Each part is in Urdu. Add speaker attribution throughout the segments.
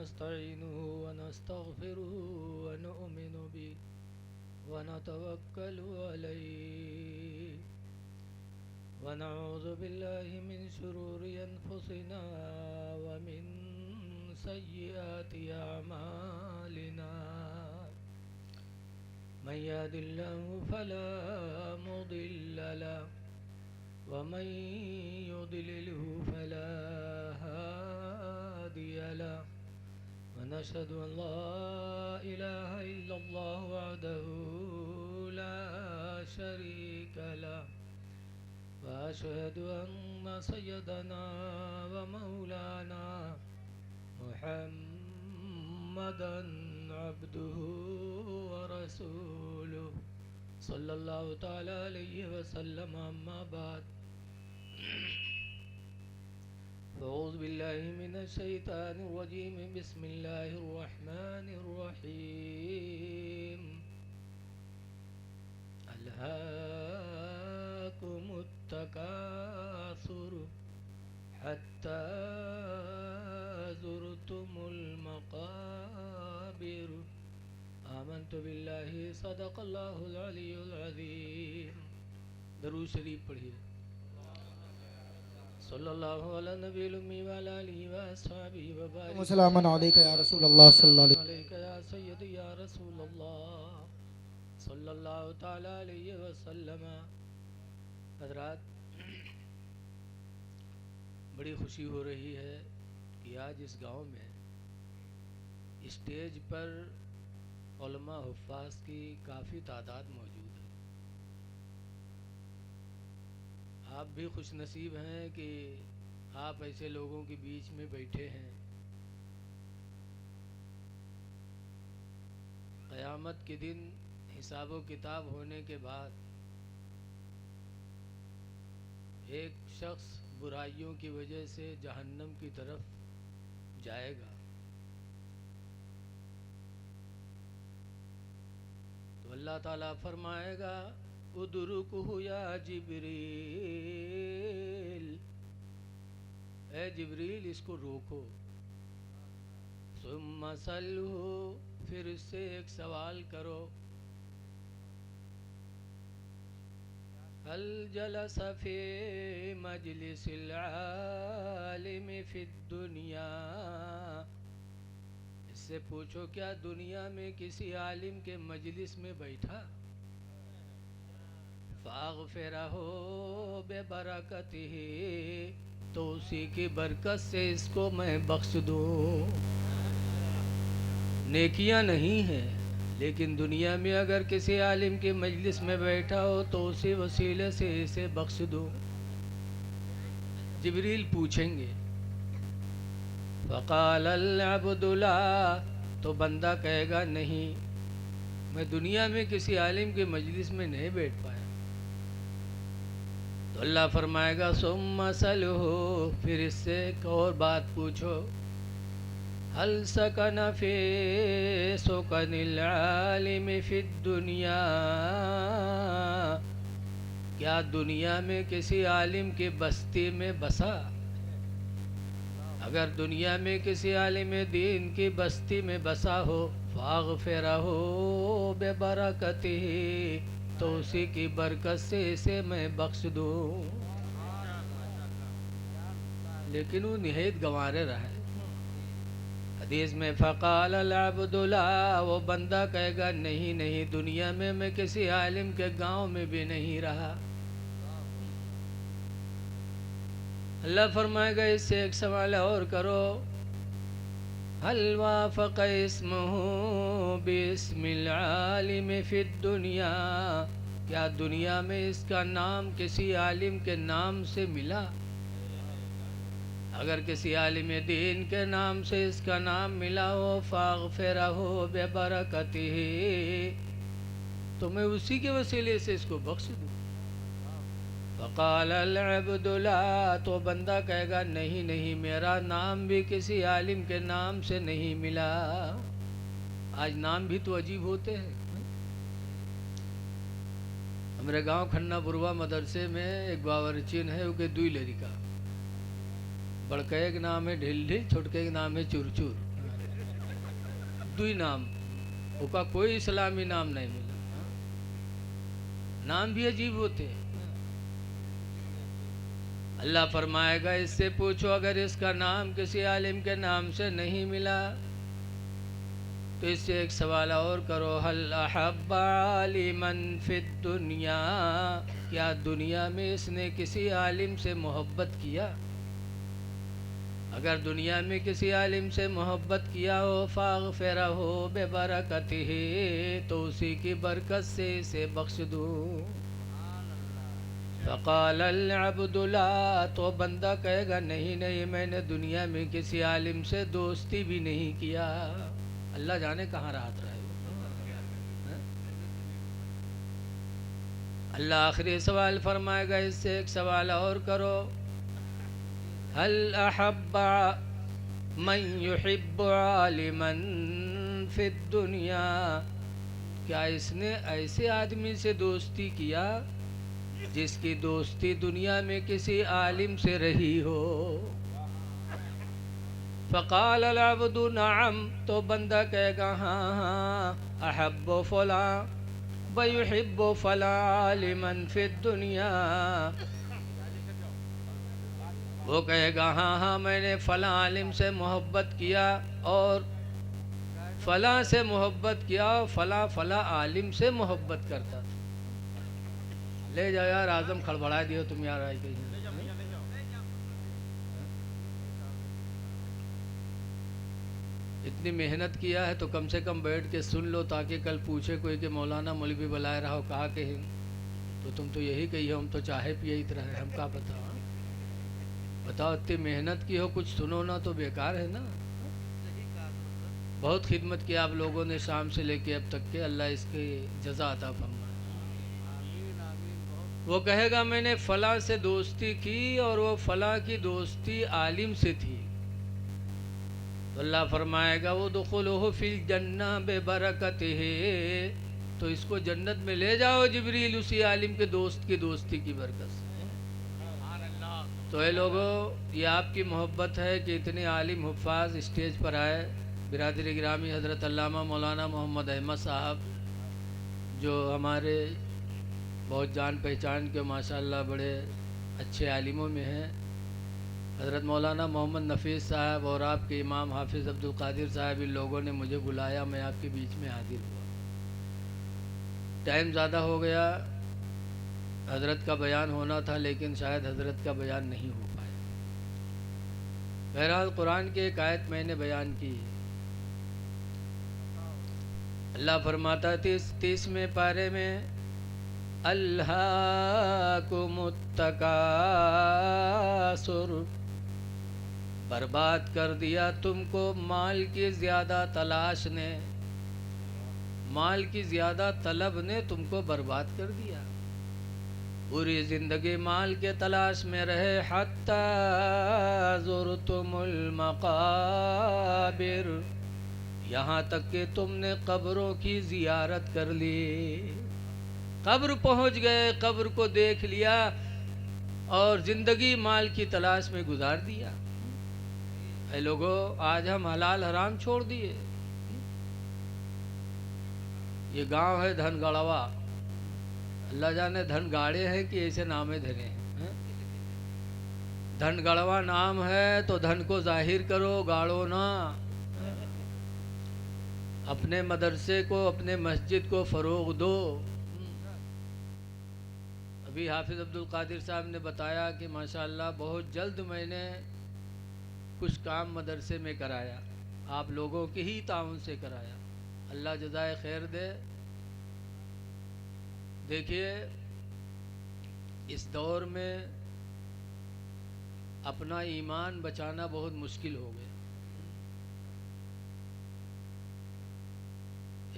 Speaker 1: ونستعينه ونستغفره ونؤمن به ونتوكل عليه ونعوذ بالله من شرور أنفسنا ومن سيئات أعمالنا من يهد الله فلا مضل له ومن يضلله فلا هادي له ونشهد أن لا إله إلا الله وحده لا شريك له وأشهد أن سيدنا ومولانا محمدا عبده ورسوله صلى الله تعالى عليه وسلم. أما بعد فأعوذ بالله من الشيطان الرجيم. بسم الله الرحمن الرحيم. ألهاكم التكاثر حتى زرتم المقابر. آمنت بالله صدق الله العلی العظیم. درود شریف پڑھیے. صلی اللہ علیہ نبی الامی وعلی آلہ واصحابہ وبارک
Speaker 2: وسلام علیکہ یا رسول اللہ صلی اللہ علیہ
Speaker 1: علیکہ یا سیدی یا رسول اللہ صلی اللہ تعالی علیہ وسلم. حضرات، بڑی خوشی ہو رہی ہے کہ آج اس گاؤں میں اسٹیج پر علماء حفاظ کی کافی تعداد موجود ہے. آپ بھی خوش نصیب ہیں کہ آپ ایسے لوگوں کے بیچ میں بیٹھے ہیں. قیامت کے دن حساب و کتاب ہونے کے بعد ایک شخص برائیوں کی وجہ سے جہنم کی طرف جائے گا. تو اللہ تعالیٰ فرمائے گا ادرکہ یا جبریل، اے جبریل اس کو روکو. ثم سلہ، پھر اس سے ایک سوال کرو. هل جلس فی مجلس العالم فی الدنیا، اس سے پوچھو کیا دنیا میں کسی عالم کے مجلس میں بیٹھا؟ فاغفرہ ببرکتہ، تو اسی کی برکت سے اس کو میں بخش دوں. نیکیاں نہیں ہیں، لیکن دنیا میں اگر کسی عالم کے مجلس میں بیٹھا ہو تو اسی وسیلے سے اسے بخش دو. جبریل پوچھیں گے. فقال العبد لا، تو بندہ کہے گا نہیں، میں دنیا میں کسی عالم کے مجلس میں نہیں بیٹھ پایا. تو اللہ فرمائے گا ثم سلہ، پھر اس سے ایک اور بات پوچھو. هل سکن فی سکن العالم فی الدنیا، کیا دنیا میں کسی عالم کی بستی میں بسا؟ اگر دنیا میں کسی عالم دین کی بستی میں بسا ہو فاغفرہ ببرکتہ، تو اسی کی برکت سے اسے میں بخش دوں. لیکن وہ نہایت گنوارے رہا ہے. حدیث میں فقال العبد لا، وہ بندہ کہے گا نہیں نہیں، دنیا میں میں کسی عالم کے گاؤں میں بھی نہیں رہا. اللہ فرمائے گا اس سے ایک سوال اور کرو. هل وافق اسمہ باسم العالم فی الدنیا، کیا دنیا میں اس کا نام کسی عالم کے نام سے ملا؟ اگر کسی عالم دین کے نام سے اس کا نام ملا ہو فاغفرہ ببرکتہ، تو میں اسی کے وسیلے سے اس کو بخش دوں. فقال العبد لا، تو بندہ کہے گا نہیں نہیں، میرا نام بھی کسی عالم کے نام سے نہیں ملا. آج نام بھی تو عجیب ہوتے ہیں. ہمارے گاؤں کھنہ بروا مدرسے میں ایک باورچین ہے، وہ کہ دوئی لڑکا. بڑکے ایک نام ہے ڈھل ڈھل، چھوٹکے ایک نام ہے چور چور. اردو ہی نام، اس کا کوئی اسلامی نام نہیں ملا. نام بھی عجیب ہوتے ہیں. اللہ فرمائے گا اس سے پوچھو اگر اس کا نام کسی عالم کے نام سے نہیں ملا تو اس سے ایک سوال اور کرو، هل احب عالما فی الدنیا، کیا دنیا میں اس نے کسی عالم سے محبت کیا؟ اگر دنیا میں کسی عالم سے محبت کیا ہو فاغفرہ ببرکتہ، تو اسی کی برکت سے اسے بخش دوں. فقال العبد لا، تو بندہ کہے گا نہیں نہیں، میں نے دنیا میں کسی عالم سے دوستی بھی نہیں کیا. اللہ جانے کہاں راحت رہے. اللہ آخری سوال فرمائے گا اس سے ایک سوال اور کرو، هل احب من يحب عالما فی الدنیا، کیا اس نے ایسے آدمی سے دوستی کیا جس کی دوستی دنیا میں کسی عالم سے رہی ہو؟ فقال العبد نعم، تو بندہ کہے گا ہاں ہاں، احب فلاں ویحب فلاں عالما فی الدنیا، وہ کہے گا ہاں ہاں میں نے فلاں عالم سے محبت کیا اور فلاں سے محبت کیا اور فلاں فلاں عالم سے محبت کرتا تھا. لے جاؤ یار، اعظم کھڑبڑا دیو تم یار. آئی کہیں اتنی محنت کیا ہے تو کم سے کم بیٹھ کے سن لو، تاکہ کل پوچھے کوئی کہ مولانا مولوی بلائے رہا ہو کہا کہ تو تم تو یہی کہی ہو، ہم تو چاہے پیے ہی رہے، ہم کا بتاؤ اتنی محنت کی ہو کچھ سنو نا تو بیکار ہے نا. بہت خدمت کی آپ لوگوں نے شام سے لے کے اب تک کے، اللہ اس کی جزا عطا فرمائے. وہ کہے گا میں نے فلاں سے دوستی کی اور وہ فلاں کی دوستی عالم سے تھی. تو اللہ فرمائے گا وَادْخُلُوهُ فِي الْجَنَّةِ بِبَرَكَتِهِ، تو اس کو جنت میں لے جاؤ جبریل اسی عالم کے دوست کی دوستی کی برکت سے. تو اے لوگوں، یہ آپ کی محبت ہے کہ اتنے عالم حفاظ اسٹیج پر آئے. برادری گرامی حضرت علامہ مولانا محمد احمد صاحب جو ہمارے بہت جان پہچان کے ماشاءاللہ بڑے اچھے عالموں میں ہیں، حضرت مولانا محمد نفیس صاحب اور آپ کے امام حافظ عبدالقادر صاحب، ان لوگوں نے مجھے بلایا، میں آپ کے بیچ میں حاضر ہوا. ٹائم زیادہ ہو گیا، حضرت کا بیان ہونا تھا لیکن شاید حضرت کا بیان نہیں ہو پایا. بہرحال قرآن کی ایک آیت میں نے بیان کی. اللہ فرماتا ہے 30ویں پارے میں، الہاکم التکاثر، برباد کر دیا تم کو مال کی زیادہ تلاش نے، مال کی زیادہ طلب نے تم کو برباد کر دیا. پوری زندگی مال کے تلاش میں رہے، حتی زرتم المقابر، یہاں تک کہ تم نے قبروں کی زیارت کر لی. قبر پہنچ گئے، قبر کو دیکھ لیا اور زندگی مال کی تلاش میں گزار دیا. اے لوگوں، آج ہم حلال حرام چھوڑ دیے. یہ گاؤں ہے دھن گڑوا، اللہ جانے دھن گاڑے ہیں کہ ایسے نامے دھرے ہیں. دھن گڑوا نام ہے تو دھن کو ظاہر کرو، گاڑو نا. اپنے مدرسے کو، اپنے مسجد کو فروغ دو. ابھی حافظ عبدالقادر صاحب نے بتایا کہ ماشاءاللہ بہت جلد میں نے کچھ کام مدرسے میں کرایا، آپ لوگوں کے ہی تعاون سے کرایا. اللہ جزائے خیر دے. دیکھیے اس دور میں اپنا ایمان بچانا بہت مشکل ہو گیا.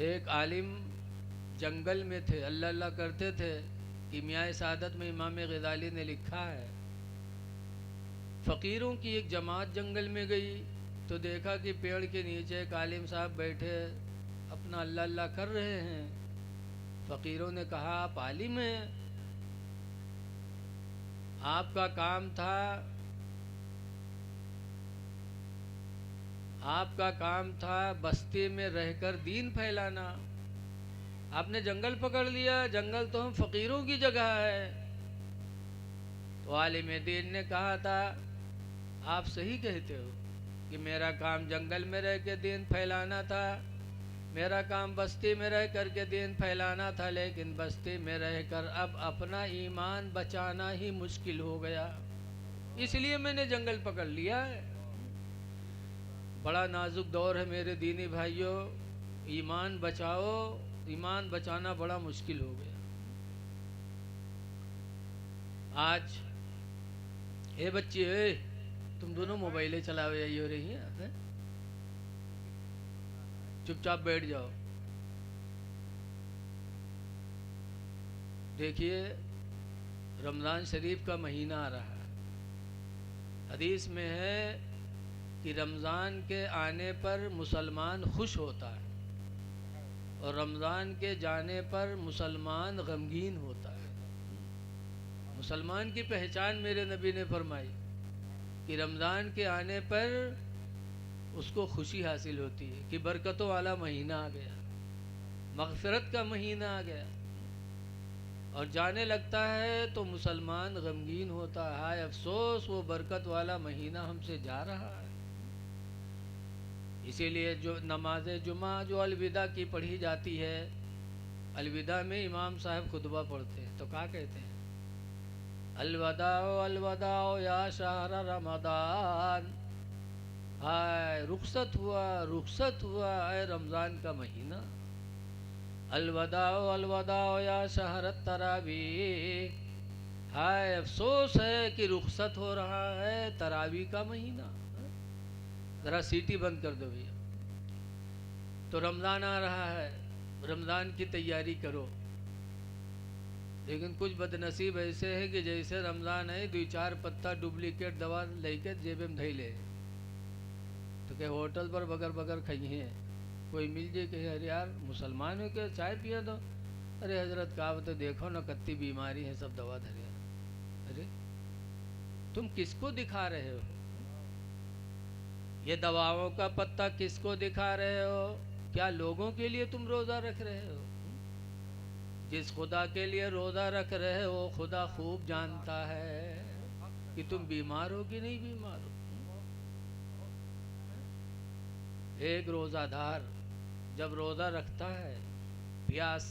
Speaker 1: ایک عالم جنگل میں تھے، اللہ اللہ کرتے تھے. کیمیائے سعادت میں امام غزالی نے لکھا ہے، فقیروں کی ایک جماعت جنگل میں گئی تو دیکھا کہ پیڑ کے نیچے ایک عالم صاحب بیٹھے اپنا اللہ اللہ کر رہے ہیں. فقیروں نے کہا آپ عالم ہیں، آپ کا کام تھا آپ کا کام تھا بستی میں رہ کر دین پھیلانا. آپ نے جنگل پکڑ لیا. جنگل تو ہم فقیروں کی جگہ ہے. تو عالم دین نے کہا تھا آپ صحیح کہتے ہو کہ میرا کام جنگل میں رہ کے دین پھیلانا تھا, میرا کام بستی میں رہ کر کے دین پھیلانا تھا, لیکن بستی میں رہ کر اب اپنا ایمان بچانا ہی مشکل ہو گیا, اس لیے میں نے جنگل پکڑ لیا ہے. بڑا نازک دور ہے میرے دینی بھائیوں, ایمان بچاؤ. ایمان بچانا بڑا مشکل ہو گیا. آج اے بچی, اے تم دونوں موبائلیں چلا رہی ہو رہی ہیں, چپ چاپ بیٹھ جاؤ. دیکھیے رمضان شریف کا مہینہ آ رہا ہے. حدیث میں ہے کہ رمضان کے آنے پر مسلمان خوش ہوتا ہے اور رمضان کے جانے پر مسلمان غمگین ہوتا ہے. مسلمان کی پہچان میرے نبی نے فرمائی کہ رمضان کے آنے پر اس کو خوشی حاصل ہوتی ہے کہ برکتوں والا مہینہ آ گیا, مغفرت کا مہینہ آ گیا. اور جانے لگتا ہے تو مسلمان غمگین ہوتا ہے, ہائے افسوس وہ برکت والا مہینہ ہم سے جا رہا ہے. اسی لیے جو نماز جمعہ جو الوداع کی پڑھی جاتی ہے, الوداع میں امام صاحب خطبہ پڑھتے ہیں تو کیا کہتے ہیں؟ الوداع الوداع یا شہر رمضان, ہائے رخصت ہوا اے رمضان کا مہینہ. الوداع الوداع یا شہر التراویح, ہائے افسوس ہے کہ رخصت ہو رہا ہے تراویح کا مہینہ. ذرا سیٹی بند کر دو بھیا. تو رمضان آ رہا ہے, رمضان کی تیاری کرو. لیکن کچھ بد نصیب ایسے ہیں کہ جیسے رمضان ہے 2-4 پتا ڈپلیکیٹ دوا لے کے جیب میں دھائی لے, تو کہ ہوٹل پر بغیر کھائی ہیں. کوئی مل جائے کہ ارے یار مسلمان ہو کے چائے پیا دو, ارے حضرت کہا تو دیکھو نا کتنی بیماری ہے, سب دوا دھرے. ارے تم کس کو دکھا رہے ہو؟ یہ دواؤں کا پتا کس کو دکھا رہے ہو؟ کیا لوگوں کے لیے تم روزہ رکھ رہے ہو؟ جس خدا کے لیے روزہ رکھ رہے ہو خدا خوب جانتا ہے کہ تم بیمار ہو کہ نہیں بیمار ہو. ایک روزہ دار جب روزہ رکھتا ہے پیاس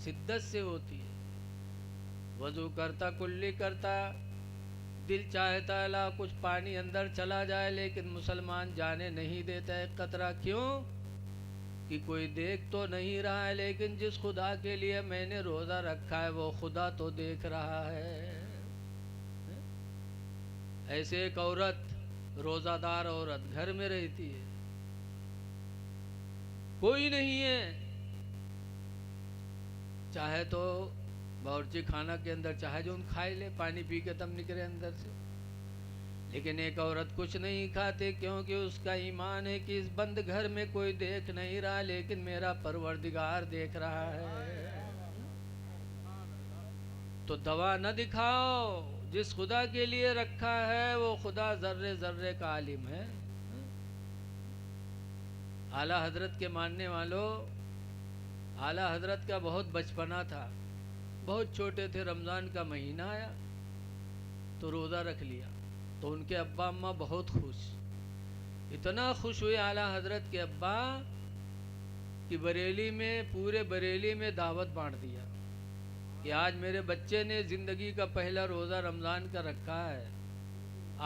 Speaker 1: شدت سے ہوتی ہے, وضو کرتا کلی کرتا, دل چاہتا لا کچھ پانی اندر چلا جائے, لیکن مسلمان جانے نہیں دیتا ایک قطرہ. کیوں؟ کہ کوئی دیکھ تو نہیں رہا ہے, لیکن جس خدا کے لیے میں نے روزہ رکھا ہے وہ خدا تو دیکھ رہا ہے. ایسے ایک عورت, روزہ دار عورت گھر میں رہتی ہے, کوئی نہیں ہے, چاہے تو باورچی خانہ کے اندر چاہے جو کھائے لے, پانی پی کے تم نکلے اندر سے. لیکن ایک عورت کچھ نہیں کھاتے, کیونکہ اس کا ایمان ہے کہ اس بند گھر میں کوئی دیکھ نہیں رہا, لیکن میرا پروردگار دیکھ رہا ہے. تو دوا نہ دکھاؤ, جس خدا کے لیے رکھا ہے وہ خدا ذرے ذرے کا عالم ہے. اعلیٰ حضرت کے ماننے والوں, اعلیٰ حضرت کا بہت بچپنا تھا, بہت چھوٹے تھے. رمضان کا مہینہ آیا تو روزہ رکھ لیا, تو ان کے ابا اماں بہت خوش, اتنا خوش ہوئے اعلیٰ حضرت کے ابا کہ بریلی میں, پورے بریلی میں دعوت بانٹ دیا کہ آج میرے بچے نے زندگی کا پہلا روزہ رمضان کا رکھا ہے,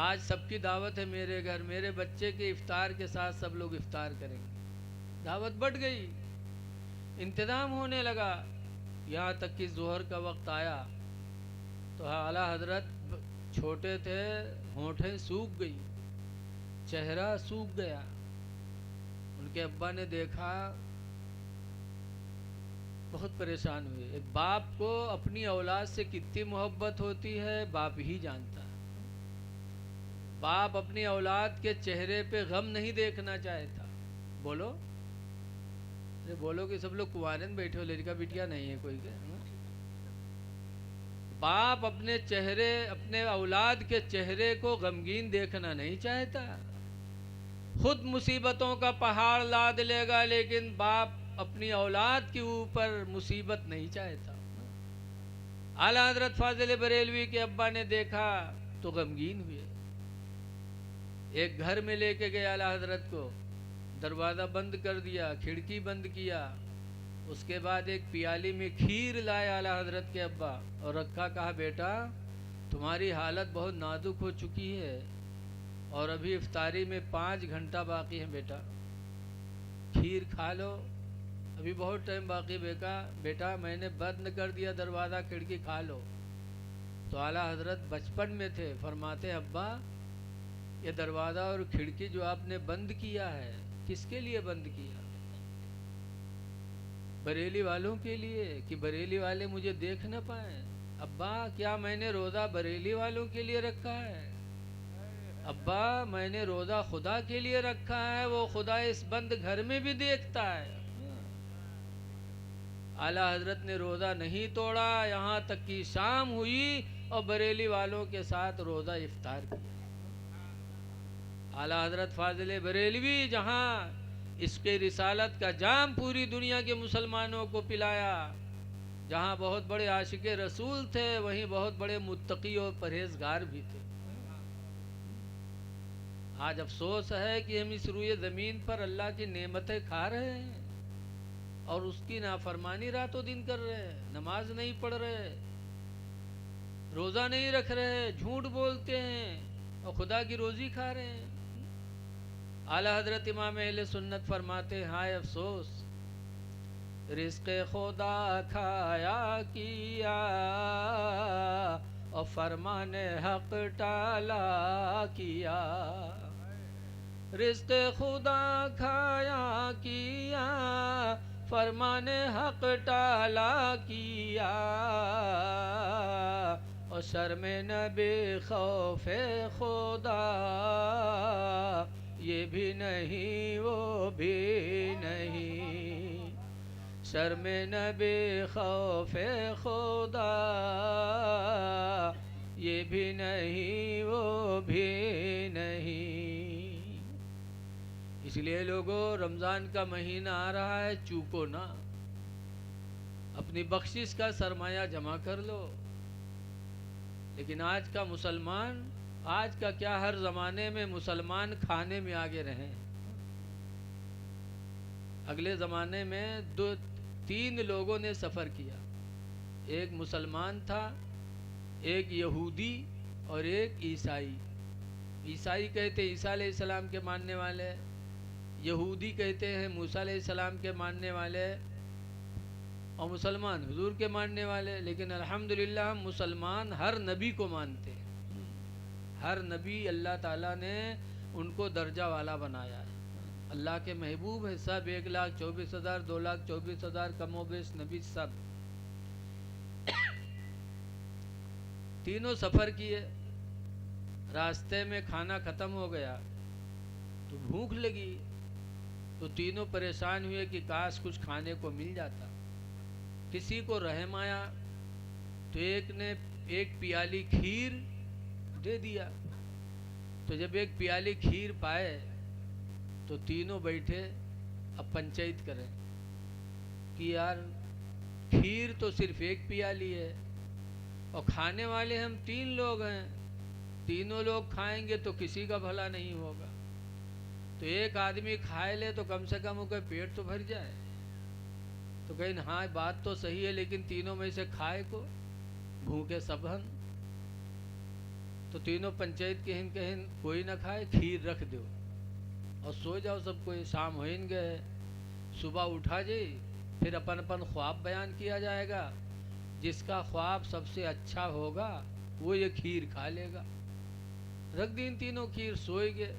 Speaker 1: آج سب کی دعوت ہے میرے گھر, میرے بچے کے افطار کے ساتھ سب لوگ افطار کریں گے. دعوت بڑھ گئی, انتظام ہونے لگا, یہاں تک کہ ظہر کا وقت آیا تو اعلیٰ حضرت چھوٹے تھے, ہونٹیں سوکھ گئی, چہرہ سوکھ گیا. ان کے ابا نے دیکھا, بہت پریشان ہوئے. ایک باپ کو اپنی اولاد سے کتنی محبت ہوتی ہے باپ ہی جانتا ہے. باپ اپنی اولاد کے چہرے پہ غم نہیں دیکھنا چاہتا. بولو بولو کہ سب لوگ کنوارن بیٹھے ہو, لڑکا بٹیا نہیں ہے کوئی کے. باپ اپنے چہرے, اپنے اولاد کے چہرے کو غمگین دیکھنا نہیں چاہتا. خود مصیبتوں کا پہاڑ لاد لے گا لیکن باپ اپنی اولاد کے اوپر مصیبت نہیں چاہتا۔ اعلیٰ حضرت فاضل بریلوی کے ابا نے دیکھا تو غمگین ہوئے، ایک گھر میں لے کے گئے اعلیٰ حضرت کو، دروازہ بند کر دیا، کھڑکی بند کیا، اس کے بعد ایک پیالی میں کھیر لائے اعلیٰ حضرت کے ابا اور رکھا، کہا بیٹا تمہاری حالت بہت نازک ہو چکی ہے اور ابھی افطاری میں 5 گھنٹہ باقی ہے، بیٹا کھیر کھا لو، ابھی بہت ٹائم باقی، بیٹا میں نے بند کر دیا دروازہ کھڑکی، کھا لو۔ تو اعلیٰ حضرت بچپن میں تھے، فرماتے ابا یہ دروازہ اور کھڑکی جو آپ نے بند کیا ہے کس کے لیے بند کیا؟ بریلی والوں کے لیے کہ بریلی والے مجھے دیکھ نہ پائیں؟ ابا کیا میں نے روزہ بریلی والوں کے لیے رکھا ہے؟ ابا میں نے روزہ خدا کے لیے رکھا ہے، وہ خدا اس بند گھر میں بھی دیکھتا ہے۔ اعلیٰ حضرت نے روزہ نہیں توڑا یہاں تک کہ شام ہوئی اور بریلی والوں کے ساتھ روزہ افطار کیا۔ اعلیٰ حضرت فاضل بریلوی جہاں اس کے رسالت کا جام پوری دنیا کے مسلمانوں کو پلایا، جہاں بہت بڑے عاشق رسول تھے وہیں بہت بڑے متقی اور پرہیزگار بھی تھے۔ آج افسوس ہے کہ ہم اس روئے زمین پر اللہ کی نعمتیں کھا رہے ہیں اور اس کی نافرمانی راتوں دن کر رہے ہیں، نماز نہیں پڑھ رہے، روزہ نہیں رکھ رہے، جھوٹ بولتے ہیں اور خدا کی روزی کھا رہے ہیں۔ اعلیٰ حضرت امام اہل سنت فرماتے ہیں ہائے افسوس، رزق خدا کھایا کیا اور فرمان حق ٹالا کیا، رزق خدا کھایا کیا فرمان حق ٹالا کیا، اور شرم نبی خوف خدا یہ بھی نہیں وہ بھی نہیں، شرم نبی خوف خدا یہ بھی نہیں وہ بھی نہیں۔ اس لیے لوگوں رمضان کا مہینہ آ رہا ہے، چوکو نہ، اپنی بخشش کا سرمایہ جمع کر لو۔ لیکن آج کا مسلمان، آج کا کیا ہر زمانے میں مسلمان کھانے میں آگے رہے۔ اگلے زمانے میں 3 لوگوں نے سفر کیا، ایک مسلمان تھا، ایک یہودی اور ایک عیسائی۔ عیسائی کہتے عیسیٰ علیہ السلام کے ماننے والے، یہودی کہتے ہیں موسیٰ علیہ السلام کے ماننے والے، اور مسلمان حضور کے ماننے والے۔ لیکن الحمدللہ ہم مسلمان ہر نبی کو مانتے ہیں، ہر نبی اللہ تعالیٰ نے ان کو درجہ والا بنایا ہے، اللہ کے محبوب ہے سب، 1,24,000 2,24,000 کم و بیش نبی سب۔ تینوں سفر کیے، راستے میں کھانا ختم ہو گیا تو بھوک لگی، تو تینوں پریشان ہوئے کہ کاش کچھ کھانے کو مل جاتا۔ کسی کو رحم آیا تو ایک نے ایک پیالی کھیر دے دیا، تو جب ایک پیالی کھیر پائے تو تینوں بیٹھے اب پنچایت کریں کہ یار کھیر تو صرف ایک پیالی ہے اور کھانے والے ہم 3 لوگ ہیں، تینوں لوگ کھائیں گے تو کسی کا بھلا نہیں ہوگا، تو ایک آدمی کھائے لے تو کم سے کم ہو کے پیٹ تو بھر جائے۔ تو کہیں ہاں بات تو صحیح ہے لیکن تینوں میں سے کھائے کو، بھوکے سب ہن۔ تو تینوں پنچایت کے کہیں کوئی نہ کھائے، کھیر رکھ دو اور سو جاؤ سب کوئی، شام ہوئیں گے، صبح اٹھا جائی، پھر اپن خواب بیان کیا جائے گا، جس کا خواب سب سے اچھا ہوگا وہ یہ کھیر کھا لے گا۔ رکھ دین تینوں کھیر، سوئے گئے،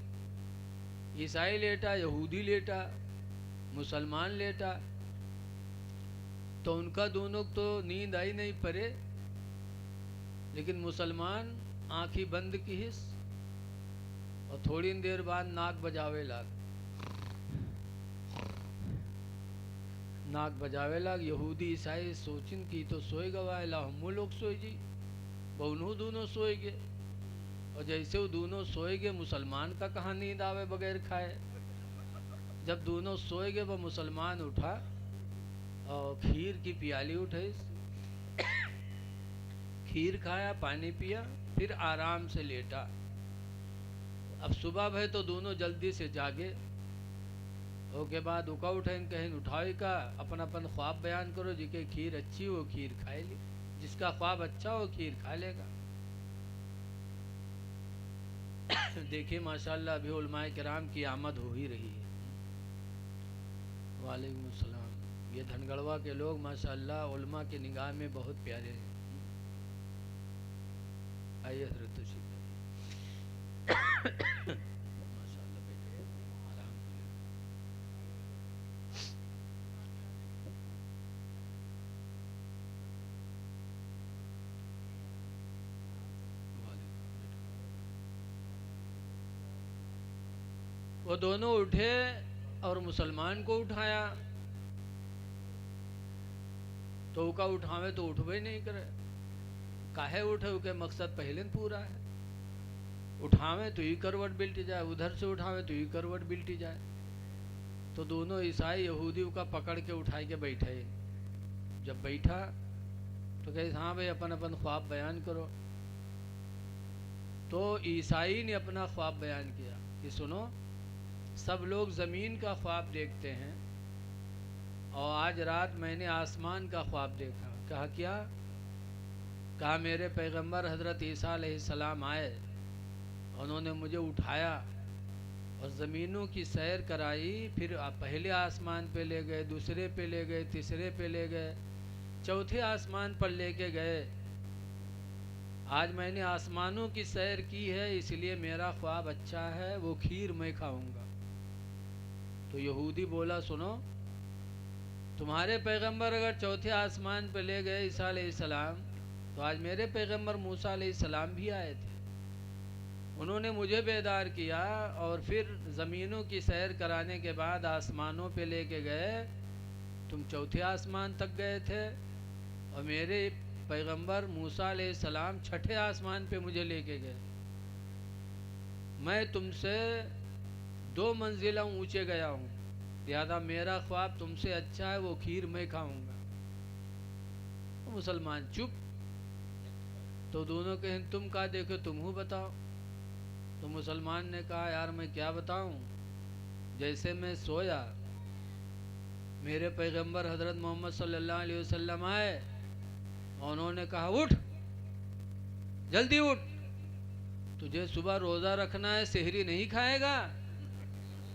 Speaker 1: عیسائی لیٹا، یہودی لیٹا، مسلمان لیٹا، تو ان کا دونوں تو نیند آئی نہیں پڑے، لیکن مسلمان آنکھی بند کی حس اور تھوڑی دیر بعد ناک بجاوے لگ، ناک بجاوے لگ۔ یہودی عیسائی سوچن کی تو سوئے گا ہم لوگ سوئے جی، بہنوں دونوں سوئے گے، اور جیسے وہ دونوں سوئے گے مسلمان کا کہاں نیند آوے بغیر کھائے، جب دونوں سوئے گئے وہ مسلمان اٹھا اور کھیر کی پیالی اٹھائی، کھیر کھایا، پانی پیا، پھر آرام سے لیٹا۔ اب صبح بھائی تو دونوں جلدی سے جاگے، او کے بعد اکا اٹھیں کہیں اٹھائی کا اپنا اپن خواب بیان کرو، جی کہ کھیر اچھی ہو کھیر کھائے لی، جس کا خواب اچھا ہو کھیر کھا لے گا۔ دیکھیے ماشاءاللہ ابھی علماء کرام کی آمد ہو ہی رہی ہے۔ وعلیکم السلام۔ یہ دھنگڑوا کے لوگ ماشاءاللہ علماء کی نگاہ میں بہت پیارے ہیں۔ آئیے حضرت تشریف لائیے۔ ماشاءاللہ بیٹھے الحمدللہ۔ وہ دونوں اٹھے اور مسلمان کو اٹھایا، تو کا اٹھاوے تو اٹھوے نہیں کرے، کاہے اٹھے کہ مقصد پہلے پورا ہے، اٹھاوے تو ہی کروٹ بلٹی جائے، ادھر سے اٹھاوے تو ہی کروٹ بلٹی جائے۔ تو دونوں عیسائی یہودیوں کا پکڑ کے اٹھائی کے بیٹھے، جب بیٹھا تو کہے ہاں بھائی اپن اپن خواب بیان کرو۔ تو عیسائی نے اپنا خواب بیان کیا کہ سنو، سب لوگ زمین کا خواب دیکھتے ہیں، اور آج رات میں نے آسمان کا خواب دیکھا۔ کہا کیا؟ کہا میرے پیغمبر حضرت عیسیٰ علیہ السلام آئے، انہوں نے مجھے اٹھایا اور زمینوں کی سیر کرائی، پھر پہلے آسمان پہ لے گئے، دوسرے پہ لے گئے، تیسرے پہ لے گئے، چوتھے آسمان پر لے کے گئے۔ آج میں نے آسمانوں کی سیر کی ہے، اس لیے میرا خواب اچھا ہے، وہ کھیر میں کھاؤں گا۔ تو یہودی بولا سنو، تمہارے پیغمبر اگر چوتھے آسمان پہ لے گئے عیسیٰ علیہ السلام، تو آج میرے پیغمبر موسیٰ علیہ السلام بھی آئے تھے، انہوں نے مجھے بیدار کیا اور پھر زمینوں کی سیر کرانے کے بعد آسمانوں پہ لے کے گئے، تم چوتھے آسمان تک گئے تھے، اور میرے پیغمبر موسیٰ علیہ السلام چھٹے آسمان پہ مجھے لے کے گئے، میں تم سے 2 منزلہ اونچے گیا ہوں، لہذا میرا خواب تم سے اچھا ہے، وہ کھیر میں کھاؤں گا۔ مسلمان چپ۔ تو دونوں کہیں تم کہا دیکھو تم ہو بتاؤ۔ تو مسلمان نے کہا یار میں کیا بتاؤں، جیسے میں سویا میرے پیغمبر حضرت محمد صلی اللہ علیہ وسلم آئے، انہوں نے کہا اٹھ، جلدی اٹھ، تجھے صبح روزہ رکھنا ہے، سحری نہیں کھائے گا،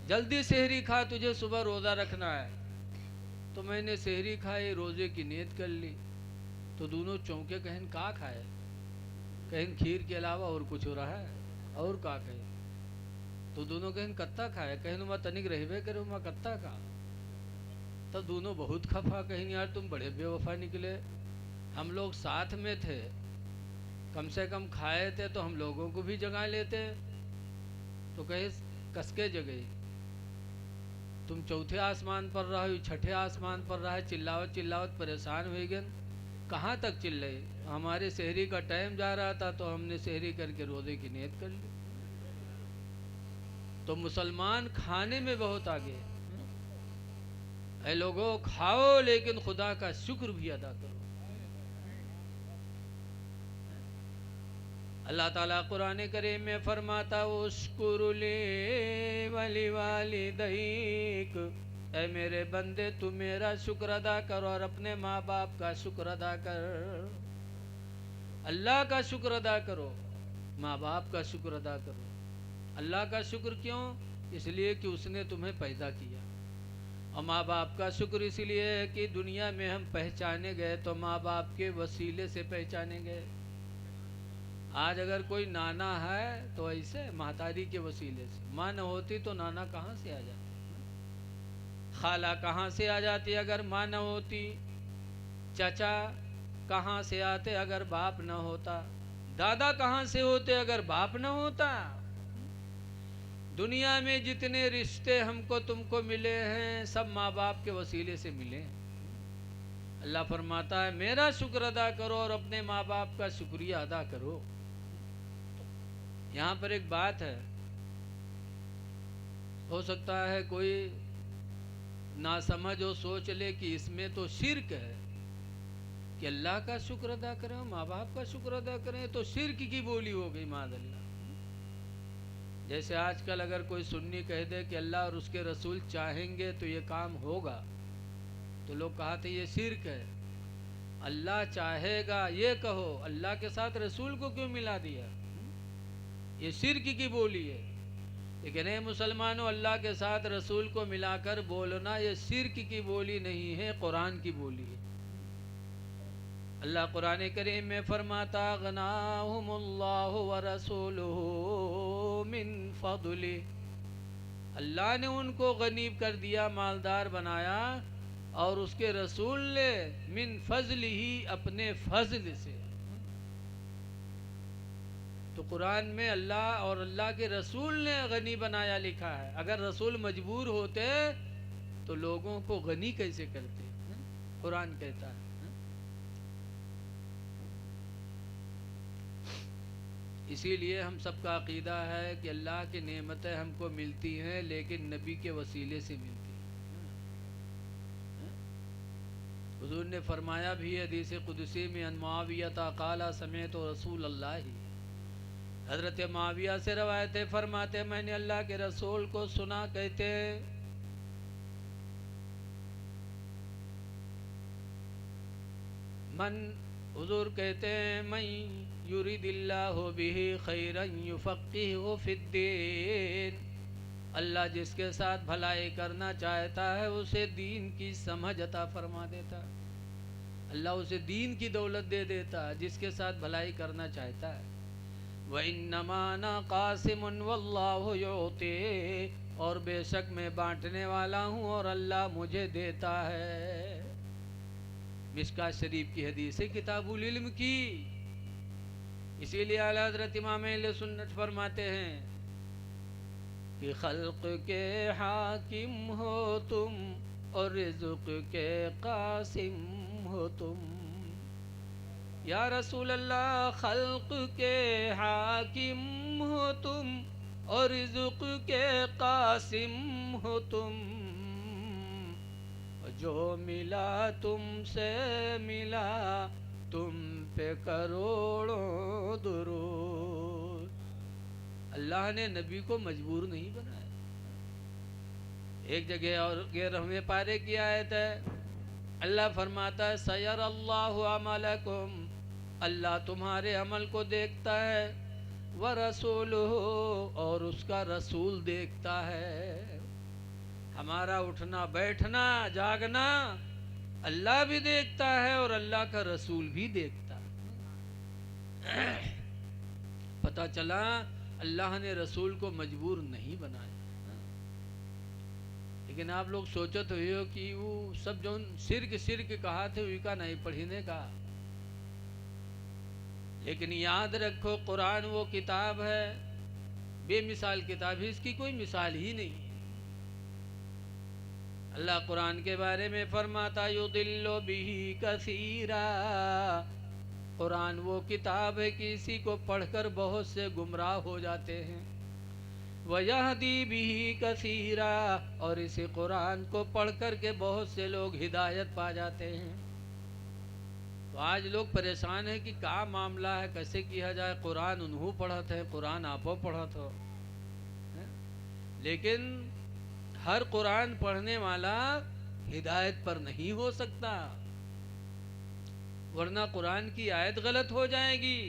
Speaker 1: جلدی سحری کھا، تجھے صبح روزہ رکھنا ہے۔ تو میں نے سحری کھائی، روزے کی نیت کر لی۔ تو دونوں چونکے، کہیں کا کھائے، کہیں کھیر کے علاوہ اور کچھ ہو رہا ہے، اور کا کہیں۔ تو دونوں کہیں کتا کھائے، کہیں میں تنک رہبے کروں میں کتا کھا۔ تو دونوں بہت خفا، کہیں یار تم بڑے بے وفا نکلے، ہم لوگ ساتھ میں تھے، کم سے کم کھائے تھے تو ہم لوگوں کو بھی جگا لیتے۔ تو کہے کس کے جگہ، تم چوتھے آسمان پر رہو، چھٹے آسمان پر رہے، چلاوت چلاوت پریشان ہوئی گئے، کہاں تک چلے، ہمارے سحری کا ٹائم جا رہا تھا تو ہم نے سحری کر کے روزے کی نیت کر لی۔ تو مسلمان کھانے میں بہت آگے، اے لوگوں کھاؤ لیکن خدا کا شکر بھی ادا کرو۔ اللہ تعالیٰ قرآن کریم میں فرماتا وَاشْكُرْ لِي وَلِوَالِدَيْكَ، اے میرے بندے تو میرا شکر ادا کرو اور اپنے ماں باپ کا شکر ادا کر، اللہ کا شکر ادا کرو، ماں باپ کا شکر ادا کرو۔ اللہ کا شکر کیوں؟ اس لیے کہ اس نے تمہیں پیدا کیا، اور ماں باپ کا شکر اس لیے ہے کہ دنیا میں ہم پہچانے گئے تو ماں باپ کے وسیلے سے پہچانے گئے۔ آج اگر کوئی نانا ہے تو ایسے مہتاری کے وسیلے سے، ماں نہ ہوتی تو نانا کہاں سے آ جاتی، خالہ کہاں سے آ جاتی اگر ماں نہ ہوتی، چچا کہاں سے آتے اگر باپ نہ ہوتا، دادا کہاں سے ہوتے اگر باپ نہ ہوتا۔ دنیا میں جتنے رشتے ہم کو تم کو ملے ہیں سب ماں باپ کے وسیلے سے ملے ہیں۔ اللہ فرماتا ہے میرا شکر ادا کرو اور اپنے ماں باپ کا شکریہ ادا کرو۔ یہاں پر ایک بات ہے، ہو سکتا ہے کوئی نہ سمجھ ہو سوچ لے کہ اس میں تو شرک ہے، کہ اللہ کا شکر ادا کریں، ماں باپ کا شکر ادا کریں، تو شرک کی بولی ہو گئی معاذ اللہ۔ جیسے آج کل اگر کوئی سنی کہہ دے کہ اللہ اور اس کے رسول چاہیں گے تو یہ کام ہوگا، تو لوگ کہتے یہ شرک ہے۔ اللہ چاہے گا یہ کہو، اللہ کے ساتھ رسول کو کیوں ملا دیا؟ یہ شرک کی بولی ہے۔ لیکن اے مسلمانوں، اللہ کے ساتھ رسول کو ملا کر بولنا یہ شرک کی بولی نہیں ہے، قرآن کی بولی ہے۔ اللہ قرآن کریم میں فرماتا غناہم اللہ ورسولہ من فضلہ، اللہ نے ان کو غنی کر دیا، مالدار بنایا، اور اس کے رسول نے من فضل ہی، اپنے فضل سے۔ تو قرآن میں اللہ اور اللہ کے رسول نے غنی بنایا لکھا ہے۔ اگر رسول مجبور ہوتے تو لوگوں کو غنی کیسے کرتے؟ قرآن کہتا ہے۔ اسی لیے ہم سب کا عقیدہ ہے کہ اللہ کی نعمتیں ہم کو ملتی ہیں لیکن نبی کے وسیلے سے ملتی ہیں۔ حضور نے فرمایا بھی حدیث قدسی میں ان معاویہ قال سمعت رسول اللہ، حضرت معاویہ سے روایت ہے، فرماتے میں نے اللہ کے رسول کو سنا کہتے من، حضور کہتے ہیں من یرید اللہ بہ خیرا یفقہہ فی الدین، اللہ جس کے ساتھ بھلائی کرنا چاہتا ہے اسے دین کی سمجھ عطا فرما دیتا، اللہ اسے دین کی دولت دے دیتا جس کے ساتھ بھلائی کرنا چاہتا ہے۔ وَإِنَّمَا أَنَا قَاسِمٌ وَاللَّهُ يُعْطِي، اور بے شک میں بانٹنے والا ہوں اور اللہ مجھے دیتا ہے۔ مشکوٰۃ شریف کی حدیث ہے کتاب العلم کی۔ اسی لیے اعلیٰ حضرت امام اہل سنت فرماتے ہیں کہ خلق کے حاکم ہو تم اور رزق کے قاسم ہو تم۔ یا رسول اللہ، خلق کے حاکم ہو تم اور رزق کے قاسم ہو تم، جو ملا تم سے ملا تم پہ کروڑوں درود۔ اللہ نے نبی کو مجبور نہیں بنایا۔ ایک جگہ اور 11ویں پارے کی آیت ہے، اللہ فرماتا ہے سیر اللہ عملکم، اللہ تمہارے عمل کو دیکھتا ہے، وَرَسُولُهُ، اور اس کا رسول دیکھتا ہے۔ ہمارا اٹھنا بیٹھنا جاگنا اللہ بھی دیکھتا ہے اور اللہ کا رسول بھی دیکھتا ہے۔ پتہ چلا اللہ نے رسول کو مجبور نہیں بنایا۔ لیکن آپ لوگ سوچت ہوئے ہو کہ وہ سب جو شرک کہا تھے وہی کا نہیں پڑھنے کا، لیکن یاد رکھو قرآن وہ کتاب ہے، بے مثال کتاب ہے، اس کی کوئی مثال ہی نہیں۔ اللہ قرآن کے بارے میں فرماتا یضل بہ کثیرا، قرآن وہ کتاب ہے کہ اسی کو پڑھ کر بہت سے گمراہ ہو جاتے ہیں، وَيَهْدِي بِهِ كَثِيرًا، اور اسی قرآن کو پڑھ کر کے بہت سے لوگ ہدایت پا جاتے ہیں۔ تو آج لوگ پریشان ہیں کہ کیا معاملہ ہے، کیسے کیا جائے، قرآن انہوں پڑھت ہے، قرآن آپو پڑھت ہو، لیکن ہر قرآن پڑھنے والا ہدایت پر نہیں ہو سکتا، ورنہ قرآن کی آیت غلط ہو جائے گی۔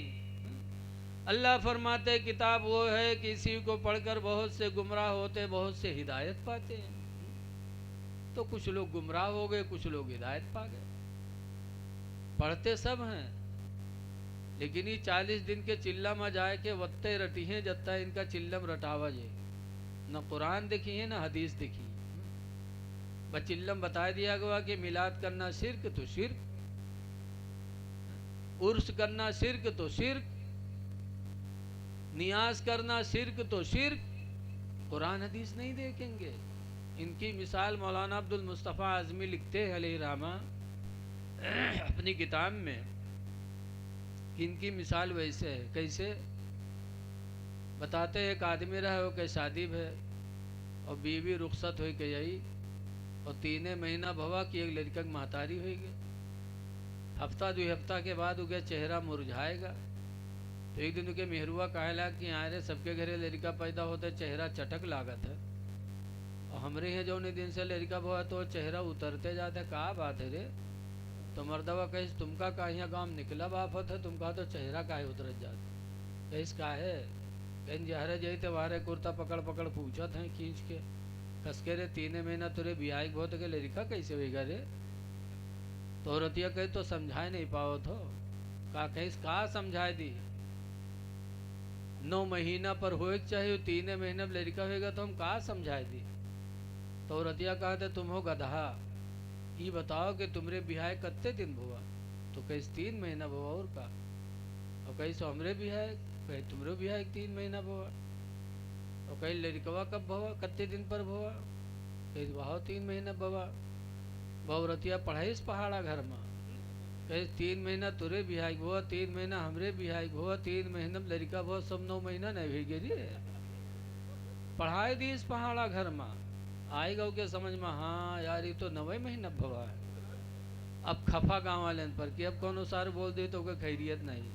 Speaker 1: اللہ فرماتے کتاب وہ ہے کہ اسی کو پڑھ کر بہت سے گمراہ ہوتے، بہت سے ہدایت پاتے ہیں۔ تو کچھ لوگ گمراہ ہو گئے، کچھ لوگ ہدایت پا گئے۔ پڑھتے سب ہیں، لیکن یہ 40 دن کے چلم جائے کے وقتے رٹی ہیں جتا ان کا چلم رٹاوا جائے، نہ قرآن دیکھی ہے نہ حدیث دیکھی۔ بس چلم بتا دیا گیا کہ میلاد کرنا شرک تو شرک، عرس کرنا شرک تو شرک، نیاز کرنا شرک تو شرک، قرآن حدیث نہیں دیکھیں گے۔ ان کی مثال مولانا عبد المصطفیٰ اعظمی لکھتے ہیں علیہ رحمہ اپنی کتاب میں کہ ان کی مثال ویسے ہے، کیسے بتاتے ہیں، ایک آدمی رہے ہو کہ شادی ہے اور بیوی رخصت ہوئی کہ یہی اور 3 مہینہ بھوا کہ ایک لڑکا مہتاری ہوئی گیا. ہفتہ 2 ہفتہ کے بعد وہ چہرہ مرجھائے گا. تو ایک دن کے مہروا کہلا کہ آئے سب کے گھرے لڑکا پیدا ہوتا چہرہ چٹک لاگت ہے اور ہمارے ہیں جو انہیں دن سے لڑکا بھوا تو چہرہ اترتے جاتا ہے. کہا بات ہے رے؟ تو مردوا کہیس تم کا کہیں گاؤں نکلا بافت ہے تم کا تو چہرہ کاہے اترت جاتا کہیس کا ہے کہیں جہرے جائیتے وارے کرتا پکڑ پکڑ پوچھت ہیں کھینچ کے کس کے رے 3 مہینہ تورے بیائی بہت کہ لڑکا کیسے ہوئی گا رے؟ تو عورتیا کہی تو سمجھائے نہیں پاؤ تھو. کہا کہیس کہا سمجھائے دی 9 مہینہ پر ہوئے چاہیے 3 مہینہ لڑکا ہوئے گا تو ہم کہا سمجھائے دی. تو عورتیا کہتے تم ہو گدھا یہ بتاؤ کہ تمرے بیاہ کتے دن بھوا؟ تو کہیس 3 مہینہ بھوا اور کا اور کہیس تو ہمرے بیاہ کہی تمرے بیاہ 3 مہینہ بھوا اور کہی لڑکوا کب بھوا کتے دن پر بھوا؟ کہیس بہو 3 مہینہ بھوا. عورتیا پڑھائیس پہاڑا گھر میں کہیس 3 مہینہ تورے بیاہ بھوا 3 مہینہ ہمرے بیاہ بھوا 3 مہینہ لڑکا بھوا سب 9 مہینہ نہیں ہوئی گی. پڑھائی دیس پہاڑا گھر میں آئے گا کہ سمجھ میں ہاں یار یہ تو 9 مہینہ بھوا ہے. اب کھفا گاؤں والے پر کہ اب کونو سار بول دے تو کہ خیریت نہیں.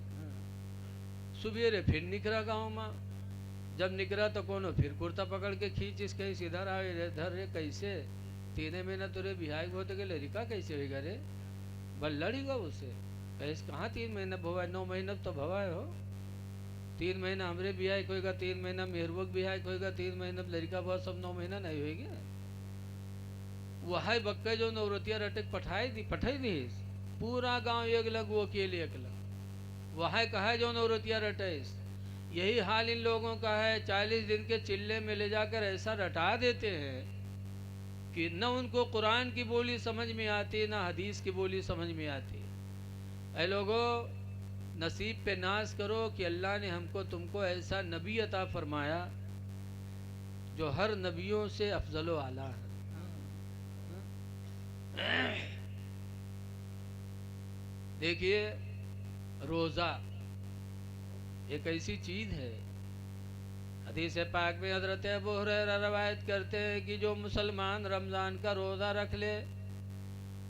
Speaker 1: صبح پھر نکلا گاؤں میں جب نکلا تو کونو پھر کرتا پکڑ کے کھینچ اس کہیں ادھر آئے ادھر رے کیسے 3 مہینہ تورے بیاہ بہت کہ لڑکا کیسے ہوئے گا رے؟ بل لڑی گا اسے کہیس کہاں 3 مہینہ بھوا ہے 9 مہینہ تو بھوا ہے ہو. 3 مہینہ ہمرے بیاہ کوئی گا 3 مہینہ مہروک بیاہ کوئی گا 3 مہینہ لڑکا بہت سب 9 مہینہ نہیں ہوئے گا. وہائی بکے جو عورتیا رٹک پٹھائی دیس پورا گاؤں ایک لگ وہ اکیلے ایک لگ وہائی کہا جو عورتیا رٹیس. یہی حال ان لوگوں کا ہے 40 دن کے چلے میں لے جا کر ایسا رٹا دیتے ہیں کہ نہ ان کو قرآن کی بولی سمجھ میں آتی نہ حدیث کی بولی سمجھ میں آتی. اے لوگو نصیب پہ ناز کرو کہ اللہ نے ہم کو تم کو ایسا نبی عطا فرمایا جو ہر نبیوں سے افضل و اعلیٰ ہے. دیکھیے روزہ ایک ایسی چیز ہے حدیث پاک میں حضرت ابو ہریرہ روایت کرتے ہیں کہ جو مسلمان رمضان کا روزہ رکھ لے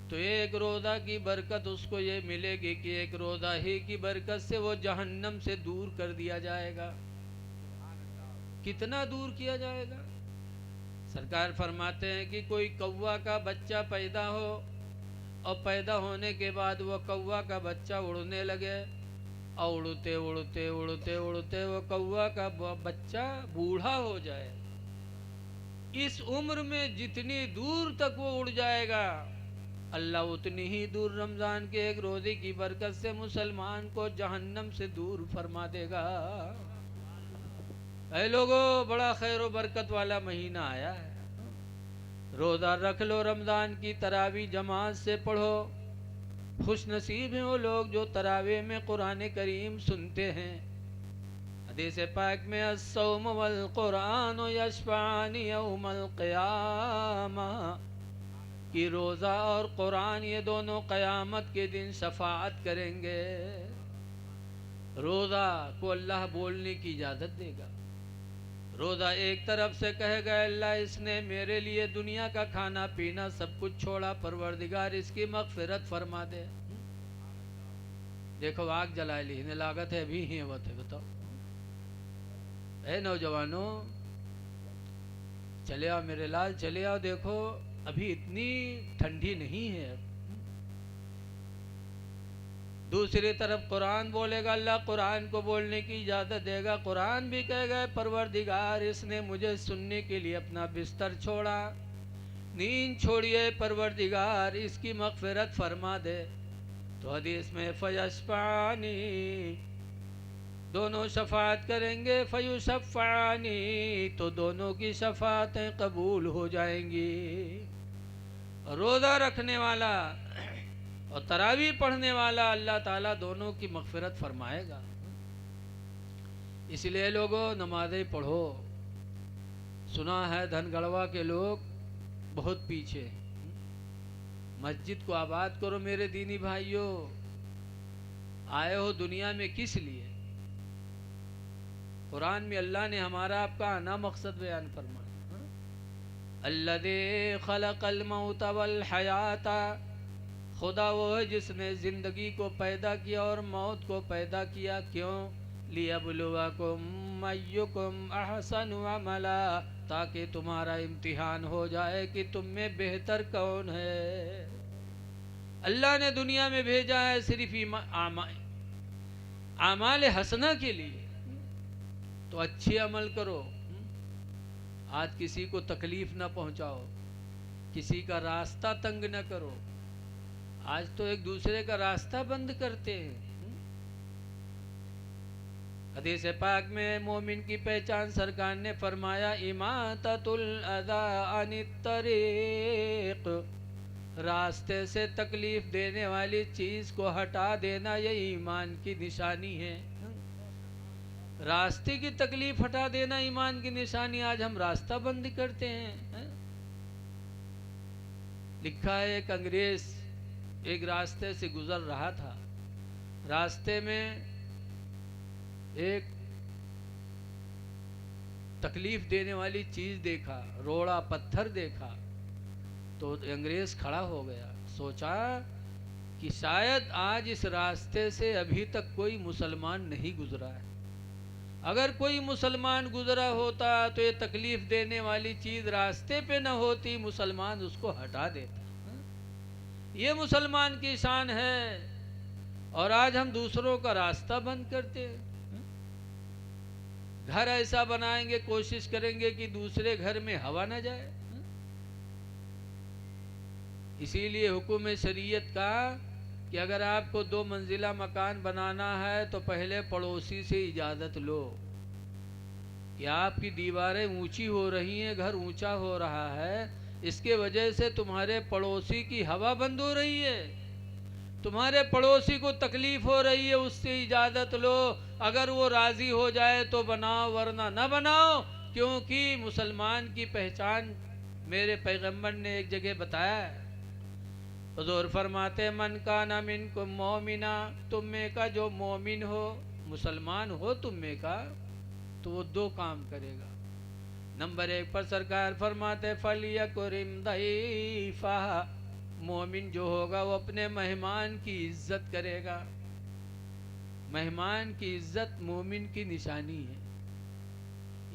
Speaker 1: تو ایک روزہ کی برکت اس کو یہ ملے گی کہ ایک روزہ ہی کی برکت سے وہ جہنم سے دور کر دیا جائے گا. کتنا دور کیا جائے گا؟ سرکار فرماتے ہیں کہ کوئی کوا کا بچہ پیدا ہو اور پیدا ہونے کے بعد وہ کوا کا بچہ اڑنے لگے اور اڑتے اڑتے اڑتے اڑتے وہ کوا کا بچہ بوڑھا ہو جائے. اس عمر میں جتنی دور تک وہ اڑ جائے گا اللہ اتنی ہی دور رمضان کے ایک روزے کی برکت سے مسلمان کو جہنم سے دور فرما دے گا. اے لوگو بڑا خیر و برکت والا مہینہ آیا ہے. روزہ رکھ لو رمضان کی تراویح جماعت سے پڑھو. خوش نصیب ہیں وہ لوگ جو تراویح میں قرآن کریم سنتے ہیں. حدیث پاک میں الصوم والقرآن یشفعان یوم القیامہ کہ روزہ اور قرآن یہ دونوں قیامت کے دن شفاعت کریں گے. روزہ کو اللہ بولنے کی اجازت دے گا. روزہ ایک طرف سے کہے گا اللہ اس نے میرے لیے دنیا کا کھانا پینا سب کچھ چھوڑا پروردگار اس کی مغفرت فرما دے. دیکھو آگ جلائے لی انہیں لاگت ہے ابھی ہی وقت ہے. بتاؤ اے نوجوانوں چلے آؤ میرے لال چلے آؤ. دیکھو ابھی اتنی ٹھنڈی نہیں ہے. دوسری طرف قرآن بولے گا اللہ قرآن کو بولنے کی اجازت دے گا. قرآن بھی کہے گا پروردگار اس نے مجھے سننے کے لیے اپنا بستر چھوڑا نیند چھوڑیے پروردگار اس کی مغفرت فرما دے. تو حدیث میں فیشفعانی دونوں شفاعت کریں گے فیشفعانی تو دونوں کی شفاعتیں قبول ہو جائیں گی. روزہ رکھنے والا اور تراویح پڑھنے والا اللہ تعالیٰ دونوں کی مغفرت فرمائے گا. اس لیے لوگوں نمازیں پڑھو. سنا ہے دھن گڑوا کے لوگ بہت پیچھے. مسجد کو آباد کرو میرے دینی بھائیوں. آئے ہو دنیا میں کس لیے؟ قرآن میں اللہ نے ہمارا آپ کا آنا مقصد بیان فرمایا. الذی خلق الموت والحیات، خدا وہ ہے جس نے زندگی کو پیدا کیا اور موت کو پیدا کیا. کیوں؟ لیبلوکم ایکم احسن عملا، تاکہ تمہارا امتحان ہو جائے کہ تم میں بہتر کون ہے. اللہ نے دنیا میں بھیجا ہے صرف اعمال حسنہ کے لیے، تو اچھے عمل کرو. آج کسی کو تکلیف نہ پہنچاؤ، کسی کا راستہ تنگ نہ کرو. آج تو ایک دوسرے کا راستہ بند کرتے ہیں. حدیث پاک میں مومن کی پہچان سرکار نے فرمایا اماطۃ الاذی عن الطریق، راستے سے تکلیف دینے والی چیز کو ہٹا دینا یہ ایمان کی نشانی ہے. راستے کی تکلیف ہٹا دینا ایمان کی نشانی. آج ہم راستہ بند کرتے ہیں. لکھا ہے ایک انگریز ایک راستے سے گزر رہا تھا، راستے میں ایک تکلیف دینے والی چیز دیکھا، روڑا پتھر دیکھا، تو انگریز کھڑا ہو گیا. سوچا کہ شاید آج اس راستے سے ابھی تک کوئی مسلمان نہیں گزرا ہے. اگر کوئی مسلمان گزرا ہوتا تو یہ تکلیف دینے والی چیز راستے پہ نہ ہوتی، مسلمان اس کو ہٹا دیتا. یہ مسلمان کی شان ہے. اور آج ہم دوسروں کا راستہ بند کرتے ہیں. گھر ایسا بنائیں گے، کوشش کریں گے کہ دوسرے گھر میں ہوا نہ جائے. اسی لیے حکم شریعت کا کہ اگر آپ کو 2 منزلہ مکان بنانا ہے تو پہلے پڑوسی سے اجازت لو کہ آپ کی دیواریں اونچی ہو رہی ہیں، گھر اونچا ہو رہا ہے، اس کے وجہ سے تمہارے پڑوسی کی ہوا بند ہو رہی ہے، تمہارے پڑوسی کو تکلیف ہو رہی ہے، اس سے اجازت لو. اگر وہ راضی ہو جائے تو بناؤ، ورنہ نہ بناؤ. کیونکہ مسلمان کی پہچان میرے پیغمبر نے ایک جگہ بتایا ہے. حضور فرماتے من کان منکم مومنا، تم میں کا جو مومن ہو، مسلمان ہو تم میں کا، تو وہ 2 کام کرے گا. نمبر 1 پر سرکار فرماتے فَلْيَكْرِمْ ضَيْفَهُ، مومن جو ہوگا وہ اپنے مہمان کی عزت کرے گا. مہمان کی عزت مومن کی نشانی ہے.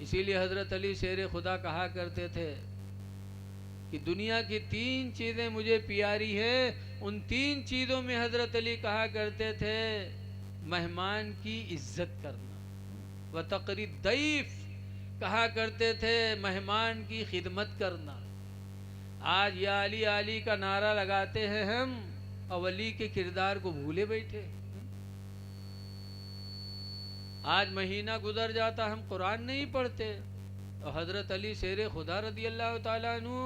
Speaker 1: اسی لیے حضرت علی شیر خدا کہا کرتے تھے کہ دنیا کی 3 چیزیں مجھے پیاری ہیں. ان 3 چیزوں میں حضرت علی کہا کرتے تھے مہمان کی عزت کرنا، وَتَقْرِي الضَّيْفَ کہا کرتے تھے مہمان کی خدمت کرنا. آج یا علی علی کا نعرہ لگاتے ہیں ہم، اور ولی کے کردار کو بھولے بیٹھے. آج مہینہ گزر جاتا ہم قرآن نہیں پڑھتے. اور حضرت علی شیر خدا رضی اللہ تعالیٰ عنہ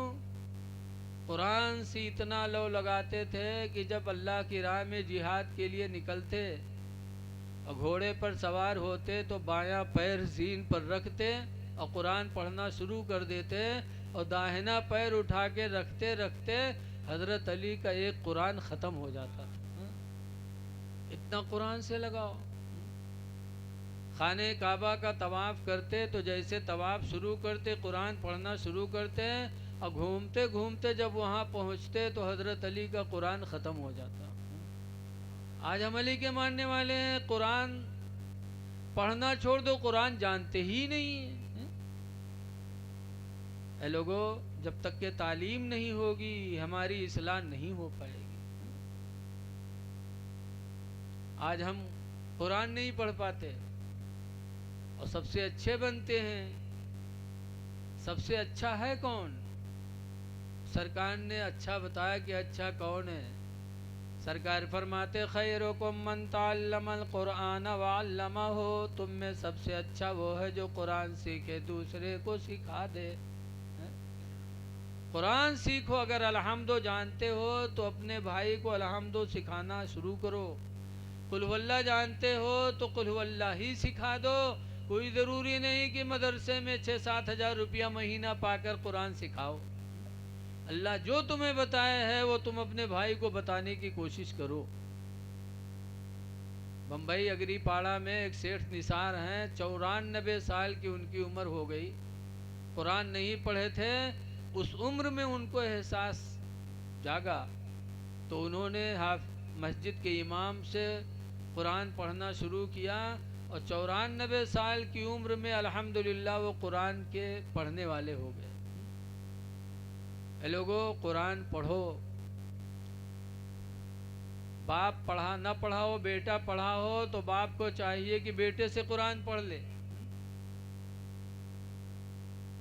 Speaker 1: قرآن سے اتنا لو لگاتے تھے کہ جب اللہ کی راہ میں جہاد کے لیے نکلتے اور گھوڑے پر سوار ہوتے تو بایاں پیر زین پر رکھتے اور قرآن پڑھنا شروع کر دیتے، اور داہنا پیر اٹھا کے رکھتے رکھتے حضرت علی کا ایک قرآن ختم ہو جاتا. اتنا قرآن سے لگاؤ. خانہ کعبہ کا طواف کرتے تو جیسے طواف شروع کرتے قرآن پڑھنا شروع کرتے، اور گھومتے گھومتے جب وہاں پہنچتے تو حضرت علی کا قرآن ختم ہو جاتا. آج ہم علی کے ماننے والے ہیں، قرآن پڑھنا چھوڑ دو، قرآن جانتے ہی نہیں ہیں. اے لوگو، جب تک کہ تعلیم نہیں ہوگی ہماری اصلاح نہیں ہو پائے گی. آج ہم قرآن نہیں پڑھ پاتے اور سب سے اچھے بنتے ہیں. سب سے اچھا ہے کون؟ سرکار نے اچھا بتایا کہ اچھا کون ہے. سرکار فرماتے خیرکم من تعلم القرآن وعلمہ، تم میں سب سے اچھا وہ ہے جو قرآن سیکھے دوسرے کو سکھا دے. قرآن سیکھو. اگر الحمدو جانتے ہو تو اپنے بھائی کو الحمدو سکھانا شروع کرو. قل هو اللہ جانتے ہو تو قل هو اللہ ہی سکھا دو. کوئی ضروری نہیں کہ مدرسے میں 6-7 ہزار روپیہ مہینہ پا کر قرآن سکھاؤ. اللہ جو تمہیں بتایا ہے وہ تم اپنے بھائی کو بتانے کی کوشش کرو. بمبئی اگری پاڑا میں ایک سیٹھ نثار ہیں، 94 سال کی ان کی عمر ہو گئی. قرآن نہیں پڑھے تھے اس عمر میں ان کو احساس جاگا تو انہوں نے مسجد کے امام سے قرآن پڑھنا شروع کیا، اور 94 سال کی عمر میں الحمدللہ وہ قرآن کے پڑھنے والے ہو گئے۔ اے لوگو، قرآن پڑھو۔ باپ پڑھا نہ پڑھا ہو، بیٹا پڑھا ہو تو باپ کو چاہیے کہ بیٹے سے قرآن پڑھ لے۔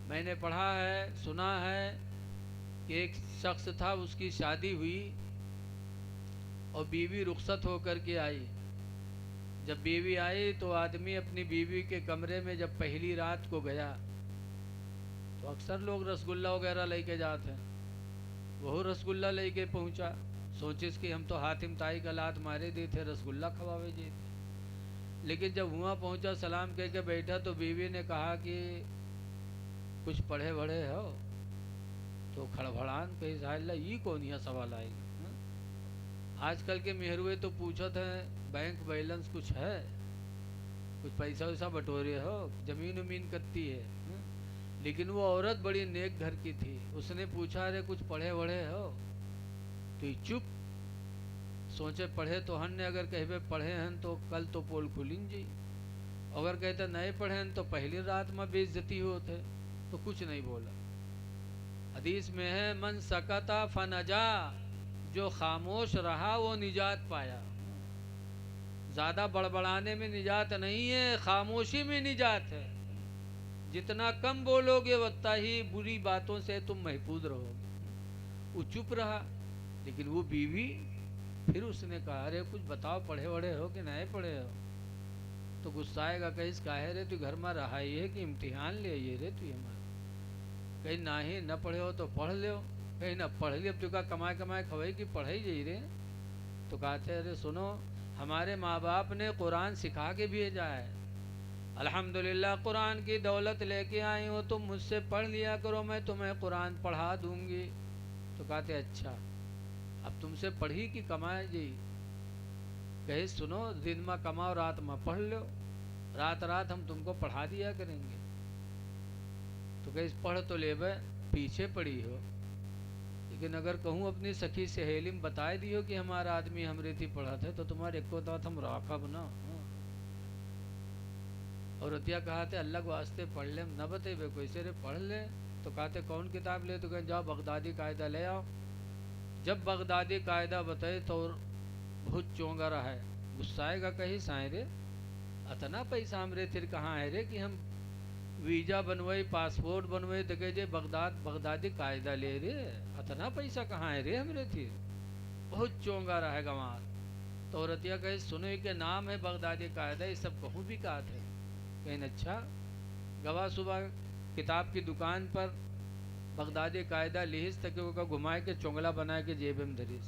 Speaker 1: میں نے پڑھا ہے، سنا ہے کہ ایک شخص تھا، اس کی شادی ہوئی اور بیوی رخصت ہو کر کے آئی۔ جب بیوی آئی تو آدمی اپنی بیوی کے کمرے میں جب پہلی رات کو گیا تو اکثر لوگ رسگلہ وغیرہ لے کے جاتے ہیں، وہ رسگلہ لے کے پہنچا، سوچس کہ ہم تو حاتم تائی کا لات مارے دی تھے، رسگلہ کھواوے جی تھے۔ لیکن جب وہاں پہنچا، سلام کہہ کے بیٹھا تو بیوی نے کہا کہ کچھ پڑھے بڑھے ہو؟ تو کھڑبڑان کہی ظاہر اللہ یہ کون یہ سوال آئے گا؟ آج کل کے مہروے تو پوچھت ہیں بینک بیلنس کچھ ہے، کچھ پیسہ ویسہ بٹورے ہو، زمین ومین کتتی ہے۔ لیکن وہ عورت بڑی نیک گھر کی تھی، اس نے پوچھا ارے کچھ پڑھے بڑھے ہو؟ تو یہ چپ سوچے پڑھے تو ہن نے اگر کہے پڑھے ہیں تو کل تو پول کھلیں جی، اگر کہتے نئے پڑھے ہیں تو پہلی رات میں بے عزتی ہوتے، تو کچھ نہیں بولا۔ حدیث میں ہے من سکتا فنجا، جو خاموش رہا وہ نجات پایا۔ زیادہ بڑبڑانے میں نجات نہیں ہے، خاموشی میں نجات ہے۔ جتنا کم بولو گے اتنا ہی بری باتوں سے تم محفوظ رہو گے۔ وہ چپ رہا، لیکن وہ بیوی پھر اس نے کہا ارے کچھ بتاؤ، پڑھے وڑھے ہو کہ نہیں پڑھے ہو؟ تو غصائے گا کہ اس کاہے رے تو گھر میں رہا ہی ہے کہ امتحان لے یہ رے تو ہمارا، کہیں نہ ہی نہ پڑھے ہو تو پڑھ لے، کہیں نہ پڑھ لی اب تو کہا کمائے کمائے کھوئی کی پڑھائی جی رے۔ تو کہتے ارے سنو، ہمارے ماں باپ نے قرآن سکھا کے بھیجا ہے، الحمدللہ قرآن کی دولت لے کے آئی ہو، تم مجھ سے پڑھ لیا کرو، میں تمہیں قرآن پڑھا دوں گی۔ تو کہتے اچھا اب تم سے پڑھی کی کمائے جی؟ کہے سنو، دن میں کماؤ رات میں پڑھ لو، رات رات ہم تم کو پڑھا دیا کریں گے۔ تو کہے پڑھ تو لے بے، پیچھے پڑھی ہو، لیکن اگر کہوں اپنی سخی سہیلی میں بتائے دیو کہ ہمارا آدمی ہمرے تھی پڑھا تھے تو تمہارے ایک کو دات ہم راکھا بنا۔ اور رتیا کہا تھے اللہ کو واسطے پڑھ لیں، نہ بتے بے کوئی سے پڑھ لے۔ تو کہتے کون کتاب لے؟ تو کہیں جاؤ بغدادی قاعدہ لے آؤ۔ جب بغدادی قاعدہ بتائے تو بہت چونگا رہا ہے، غصائے گا کہیں سائیں رے اتنا پیسہ ہمرے تھر کہاں ہے رے کہ ہم ویزا بنوئی پاسپورٹ بنوئی تو کہ بغدادی قاعدہ لے رے، اتنا پیسہ کہاں ہے رے ہمرے تھر؟ بہت چونگا رہا ہے گوار۔ تو رتیا کہے سنو کہ نام ہے بغدادی قاعدہ، یہ سب کہوں بھی کہا تھے۔ کہیں اچھا، گواہ صبح کتاب کی دکان پر بغدادی قاعدہ لہس تک کا گھمائے کے چونگلا بنائے کے جیب میں دھریس،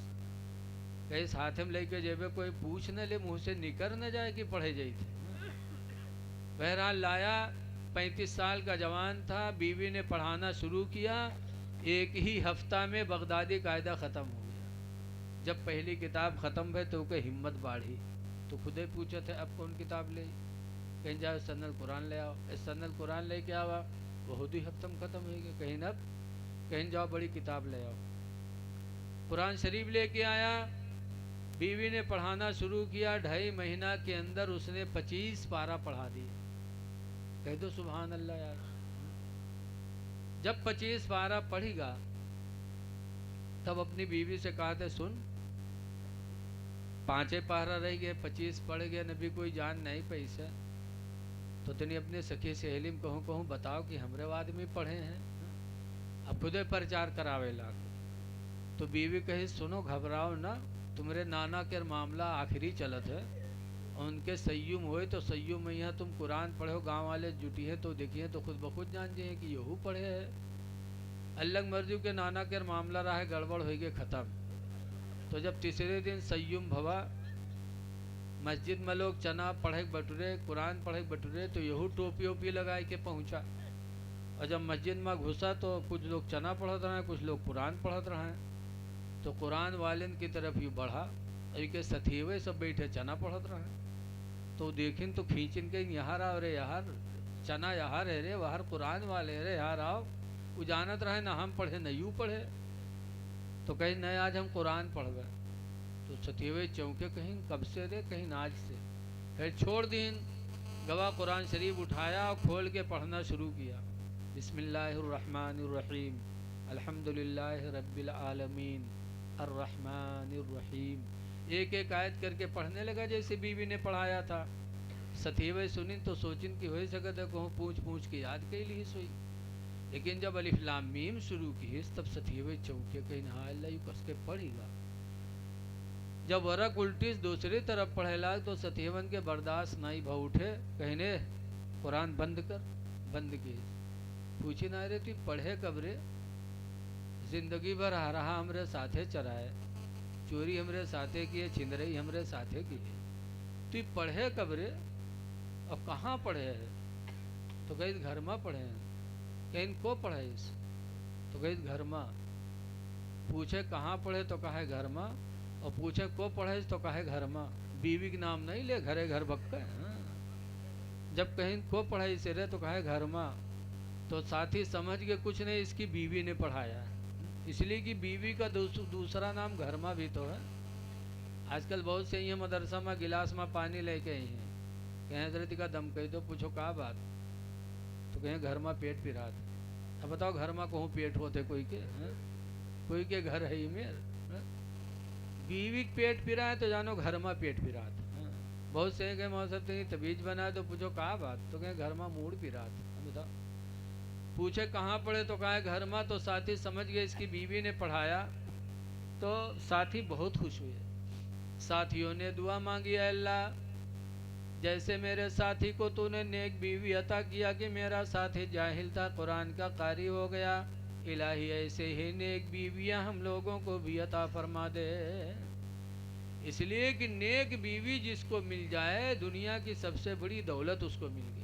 Speaker 1: کہیں ساتھ میں لے کے جیبے کوئی پوچھ نہ لے، منہ سے نکر نہ جائے کہ پڑھے جائی تھے۔ بہرحال لایا، 35 سال کا جوان تھا، بیوی نے پڑھانا شروع کیا، ایک ہی ہفتہ میں بغدادی قاعدہ ختم ہو گیا۔ جب پہلی کتاب ختم ہوئی تو کہ ہمت باڑھی، تو خودے پوچھا تھے اب کون کتاب لے؟ کہیں جاؤ سن القرآن لے آؤ، اس سن القرآن لے کے آوا، بہت ہی ختم ہو گیا۔ کہیں اب کہیں جاؤ بڑی کتاب لے آؤ، قرآن شریف لے کے آیا، بیوی نے پڑھانا شروع کیا، 2.5 مہینہ کے اندر اس نے 25 پارہ پڑھا دی۔ کہہ دو سبحان اللہ یار۔ جب 25 پارہ پڑھی گا تب اپنی بیوی سے کہا تھا سن 5 پارہ رہ گئے، 25 پڑھ گئے، نبی کوئی جان نہیں پیسہ، تو تنی اپنے سخی سہیلی میں کہوں بتاؤ کہ ہمرے آدمی پڑھے ہیں، اب خودے پرچار کراوے لاگ۔ تو بیوی کہے سنو گھبراؤ نہ، تمہارے نانا کے معاملہ آخری چلت ہے، ان کے سیوم ہوئے تو سیوم میں یہاں تم قرآن پڑھو، گاؤں والے جٹی ہیں تو دیکھیے تو خود بخود جان جائیں کہ یہو پڑھے ہے۔ اللہ مرضی کے نانا کے معاملہ رہا ہے، گڑبڑ ہوئی گئے ختم۔ تو جب تیسرے دن سیوم بھوا، مسجد میں لوگ چنا پڑھے بٹورے، قرآن پڑھے بٹورے، تو یہو ٹوپی ووپی لگائے کے پہنچا، اور جب مسجد میں گھسا تو کچھ لوگ چنا پڑھت رہے ہیں، کچھ لوگ قرآن پڑھت رہے ہیں۔ تو قرآن والن کی طرف ہی بڑھا، اور یہ کہ ستھیوے سب بیٹھے چنا پڑھت رہے ہیں، تو دیکھیں تو کھینچن کے یہاں آؤ رے یہاں چنا یہاں رہ رے، وہاں قرآن والے رے یہاں آؤ۔ وہ جانت رہے نہ ہم پڑھے نہ یوں پڑھے، تو کہیں نہیں آج ہم قرآن پڑھ گئے، تو ستیوے چونکے کہیں کب سے دے کہیں ناج سے، پھر چھوڑ دین گواہ قرآن شریف اٹھایا اور کھول کے پڑھنا شروع کیا، بسم اللہ الرحمن الرحیم الحمدللہ رب العالمین الرحمن الرحیم، ایک ایک آیت کر کے پڑھنے لگا جیسے بیوی نے پڑھایا تھا۔ ستیوے سنین تو سوچن کی ہوئی سکتا ہے کہوں پوچھ پوچھ کے یاد کئی لی سوئی، لیکن جب الف لام میم شروع کی تب ستیوے چونکے کہیں نہا اللہ یوں کس کے پڑھی گا، جب ورق الٹیس دوسری طرف پڑھے لاگ تو ستیون کے برداشت نہیں بھا اٹھے، کہنے قرآن بند کر، بند کی پوچھی نہ رہے تو پڑھے کب رے، زندگی بھر رہا ہمرے ساتھے چرائے، چوری ہمرے ساتھے کیے، چھندرئی ہمرے ساتھے کیے، تو پڑھے کب رے اور کہاں پڑھے ہے، تو کہیں گھر میں پڑھے ہیں، کہ ان کو پڑھے اس، تو کہیں گھر میں، پوچھے کہاں پڑھے تو کہے گھر میں، اور پوچھے کو پڑھے تو کہے گھر میں، بیوی کے نام نہیں لے گھرے گھر بکے، جب کہیں کو پڑھائی سے رہے تو کہے گھر میں، تو ساتھی سمجھ کے کچھ نہیں اس کی بیوی نے پڑھایا ہے، اس لیے کہ بیوی کا دوسرا نام گھر میں بھی تو ہے۔ آج کل بہت سے یہ مدرسہ میں گلاس میں پانی لے کے آئی ہیں، کہ حضرت کا دم کہی دو، پوچھو کہا بات، تو کہیں گھر میں پیٹ پیرا تھا، اب بتاؤ گھر میں کہوں پیٹ ہوتے کوئی کے، کوئی کے گھر ہے ہی میرے، بیوی پیٹ پیرا ہے تو جانو گھر میں پیٹ پیرا تھا، بہت سے کہ موسم طبیج بنا تو پوچھو کہا بات، تو کہیں گھر میں موڑ پیرا تھا، بتاؤ پوچھے کہاں پڑھے تو کہا گھر میں، تو ساتھی سمجھ گئے اس کی بیوی نے پڑھایا، تو ساتھی بہت خوش ہوئے، ساتھیوں نے دعا مانگی، اے اللہ جیسے میرے ساتھی کو تو نے نیک بیوی عطا کیا کہ میرا ساتھی جاہل تھا قرآن کا قاری ہو گیا، الہی ایسے ہی نیک بیویاں ہم لوگوں کو بھی عطا فرما دے، اس لیے کہ نیک بیوی جس کو مل جائے دنیا کی سب سے بڑی دولت اس کو مل گئی۔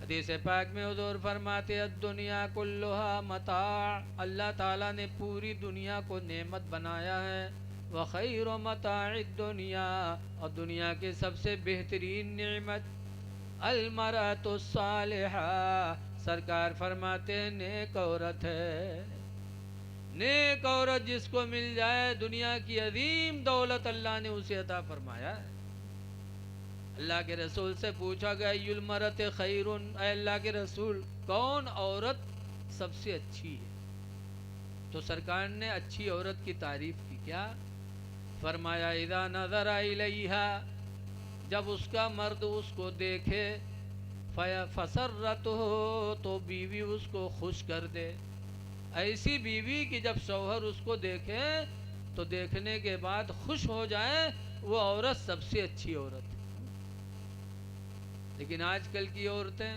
Speaker 1: حدیث پاک میں حضور فرماتے الدنیا کلھا متاع، اللہ تعالیٰ نے پوری دنیا کو نعمت بنایا ہے، وخیر متاع الدنیا، اور دنیا کی سب سے بہترین نعمت المرأۃ الصالحہ، سرکار فرماتے ہیں نیک عورت ہے، نیک عورت جس کو مل جائے دنیا کی عظیم دولت اللہ نے اسے عطا فرمایا ہے۔ اللہ کے رسول سے پوچھا گیا ای المرأۃ خیر، اے اللہ کے رسول کون عورت سب سے اچھی ہے، تو سرکار نے اچھی عورت کی تعریف کی، کیا فرمایا اذا نظر الیہا، جب اس کا مرد اس کو دیکھے، فسرتہ، تو بیوی اس کو خوش کر دے، ایسی بیوی کہ جب شوہر اس کو دیکھے تو دیکھنے کے بعد خوش ہو جائے، وہ عورت سب سے اچھی عورت ہے۔ لیکن آج کل کی عورتیں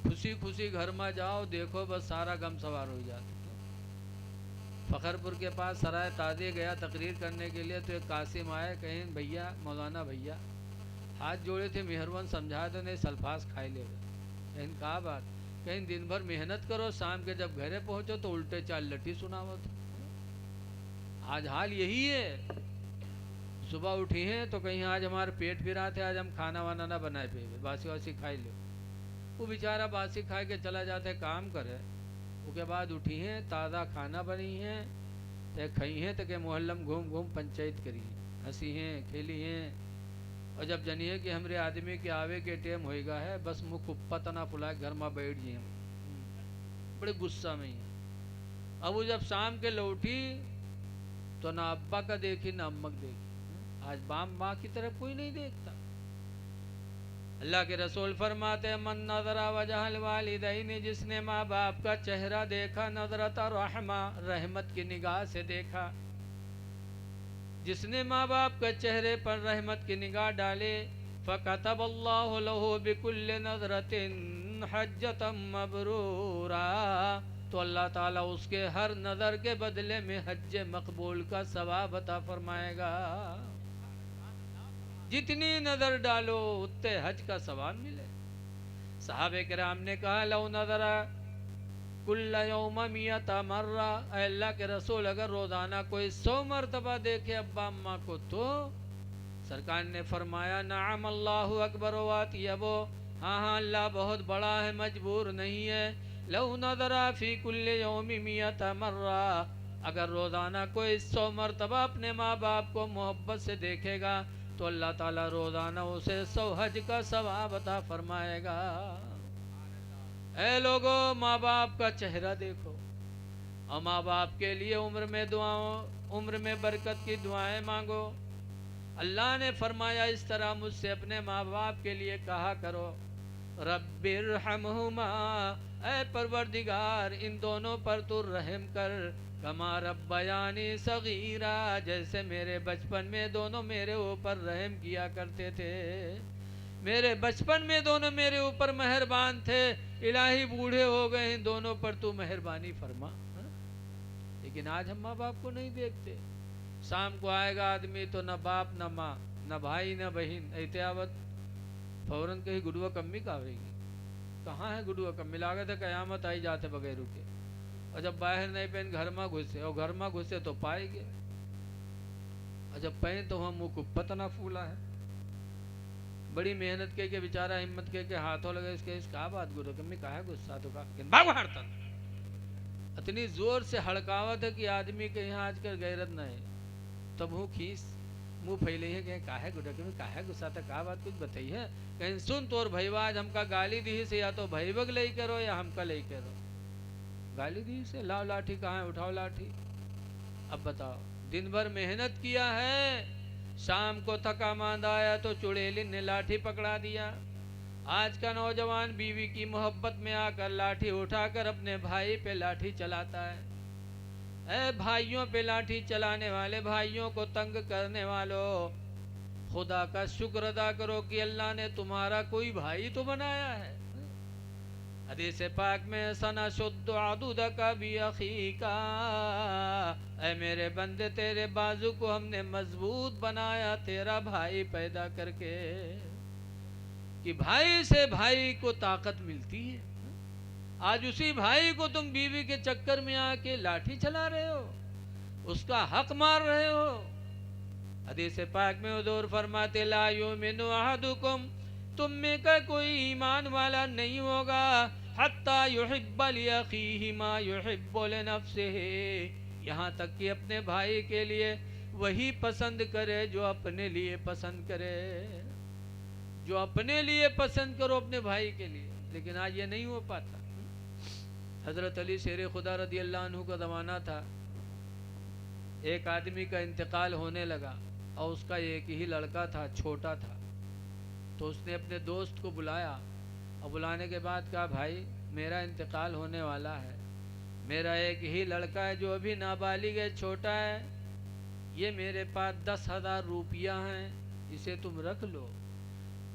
Speaker 1: خوشی خوشی گھر میں جاؤ دیکھو بس سارا غم سوار ہو جاتا۔ فخرپور کے پاس سرائے تازی گیا تقریر کرنے کے لیے، تو ایک قاسم آئے، کہیں بھیا مولانا بھیا، ہاتھ جوڑے تھے مہربان سمجھا دو نہیں سلفاس کھائے لے گئے، کہیں کہا بات، کہیں دن بھر محنت کرو شام کے جب گھرے پہنچو تو الٹے چال لٹھی سناو تھا۔ آج حال یہی ہے، صبح اٹھی ہیں تو کہیں آج ہمارے پیٹ پھرا تھے، آج ہم کھانا وانا نہ بنائے پہ باسی واسی کھائی لو، وہ بیچارہ باسی کھائے کے چلا جاتے کام کرے، اس کے بعد اٹھی ہیں تازہ کھانا بنی ہیں تو کھئی ہیں تو کہ محلم گھوم گھوم پنچایت کری ہیں، ہنسی ہیں کھیلی ہیں، اور جب جنیے کہ ہمارے آدمی کے آوے کے ٹیم ہوئے گا ہے بس منہ کپت نہ پلائے گھر میں بیٹھ جائیں، بڑے غصہ میں ہیں۔ اب وہ جب شام کے لوٹی تو نہ ابا کا دیکھی نہ امک دیکھی، آج ماں کی طرف کوئی نہیں دیکھتا۔ اللہ کے رسول فرماتے ہیں من نظر وجہ الوالدین، جس نے ماں باپ کا چہرہ دیکھا، نظرت رحمہ، رحمت کی نگاہ سے دیکھا، جس نے ماں باپ کے چہرے پر رحمت کی نگاہ ڈالے، فَكَتَبَ اللَّهُ لَهُ بِكُلِّ نَظْرَةٍ حَجَّةً مَبْرُورًا، تو اللہ تعالیٰ اس کے ہر نظر کے بدلے میں حج مقبول کا ثواب عطا فرمائے گا، جتنی نظر ڈالو اتنے حج کا ثواب ملے۔ صحابہ کرام نے کہا لو نظر کل یوم 100 مرہ، اے اللہ کے رسول اگر روزانہ کوئی 100 مرتبہ دیکھے ابا اماں کو تو، سرکار نے فرمایا نعم اللہ اکبر واتیبو، ہاں ہاں اللہ بہت بڑا ہے مجبور نہیں ہے، لو نظرا فی کل یوم 100 مرہ، اگر روزانہ کوئی 100 مرتبہ اپنے ماں باپ کو محبت سے دیکھے گا تو اللہ تعالیٰ روزانہ اسے 100 حج کا ثواب عطا فرمائے گا۔ اے لوگو، ماں باپ کا چہرہ دیکھو اور ماں باپ کے لیے عمر میں برکت کی دعائیں مانگو۔ اللہ نے فرمایا اس طرح مجھ سے اپنے ماں باپ کے لیے کہا کرو، رب ارحمہما، اے پروردگار ان دونوں پر تو رحم کر، کما ربیانی صغیرا، جیسے میرے بچپن میں دونوں میرے اوپر رحم کیا کرتے تھے، میرے بچپن میں دونوں میرے اوپر مہربان تھے، الہی بوڑھے ہو گئے ہیں دونوں پر تو مہربانی فرما۔ لیکن آج ہم ماں باپ کو نہیں دیکھتے۔ شام کو آئے گا آدمی تو نہ باپ نہ ماں، نہ بھائی نہ بہن، احتیاوت فوراً کہیں گڈوا کمی کا ہوئے گی، کہاں ہے گڈوا کمی، لاگت ہے قیامت آئی جاتے بغیر رکے، اور جب باہر نہیں پہن گھر میں گھسے، اور گھر میں گھسے تو پائے گے، اور جب پہن تو ہم کو پتہ نہ پھولا ہے، بڑی محنت کے بیچارہ ہمت کے ہاتھوں لگے اس کا بات گڈوا کمی کہا ہے غصہ تو کہا بھاگ باہر تن، اتنی زور سے ہڑکاوت ہے کہ آدمی کے یہاں آج کل غیرت نہ ہے، تب ہوں کھیس منہ پھیلے ہے کہ کہا ہے گڈا کہ کہا ہے غصہ تھا، کہا بات کچھ بتائی ہے، کہیں سن تو اور بھائیواج ہم کا گالی دی سے یا تو بھائی بگ لئی کرو یا ہم کا لئی کرو، گالی دی سے لاؤ لاٹھی کہاں ہے، اٹھاؤ لاٹھی۔ اب بتاؤ، دن بھر محنت کیا ہے، شام کو تھکا ماندہ آیا تو چڑیلن نے لاٹھی پکڑا دیا۔ آج کا نوجوان بیوی کی محبت میں آ کر لاٹھی اٹھا کر اپنے بھائی پہ لاٹھی چلاتا ہے۔ اے بھائیوں پہ لاٹھی چلانے والے، بھائیوں کو تنگ کرنے والوں، خدا کا شکر ادا کرو کہ اللہ نے تمہارا کوئی بھائی تو بنایا ہے۔ حدیث پاک میں سنشد عضدک بأخیک، اے میرے بندے تیرے بازو کو ہم نے مضبوط بنایا تیرا بھائی پیدا کر کے، کہ بھائی سے بھائی کو طاقت ملتی ہے۔ آج اسی بھائی کو تم بیوی کے چکر میں آ کے لاٹھی چلا رہے ہو، اس کا حق مار رہے ہو۔ حدیث پاک میں حضور فرماتے لا یؤمن احدکم، تم میں کا کوئی ایمان والا نہیں ہوگا حتی یحب لاخیہ ما یحب لنفسہ، یہاں تک کہ اپنے بھائی کے لیے وہی پسند کرے جو اپنے لیے پسند کرے، جو اپنے لیے پسند کرو اپنے بھائی کے لیے، لیکن آج یہ نہیں ہو پاتا۔ حضرت علی شیر خدا رضی اللہ عنہ کا زمانہ تھا، ایک آدمی کا انتقال ہونے لگا اور اس کا ایک ہی لڑکا تھا، چھوٹا تھا، تو اس نے اپنے دوست کو بلایا اور بلانے کے بعد کہا بھائی میرا انتقال ہونے والا ہے، میرا ایک ہی لڑکا ہے جو ابھی نابالغ ہے، چھوٹا ہے، یہ میرے پاس 10,000 روپیہ ہیں، اسے تم رکھ لو،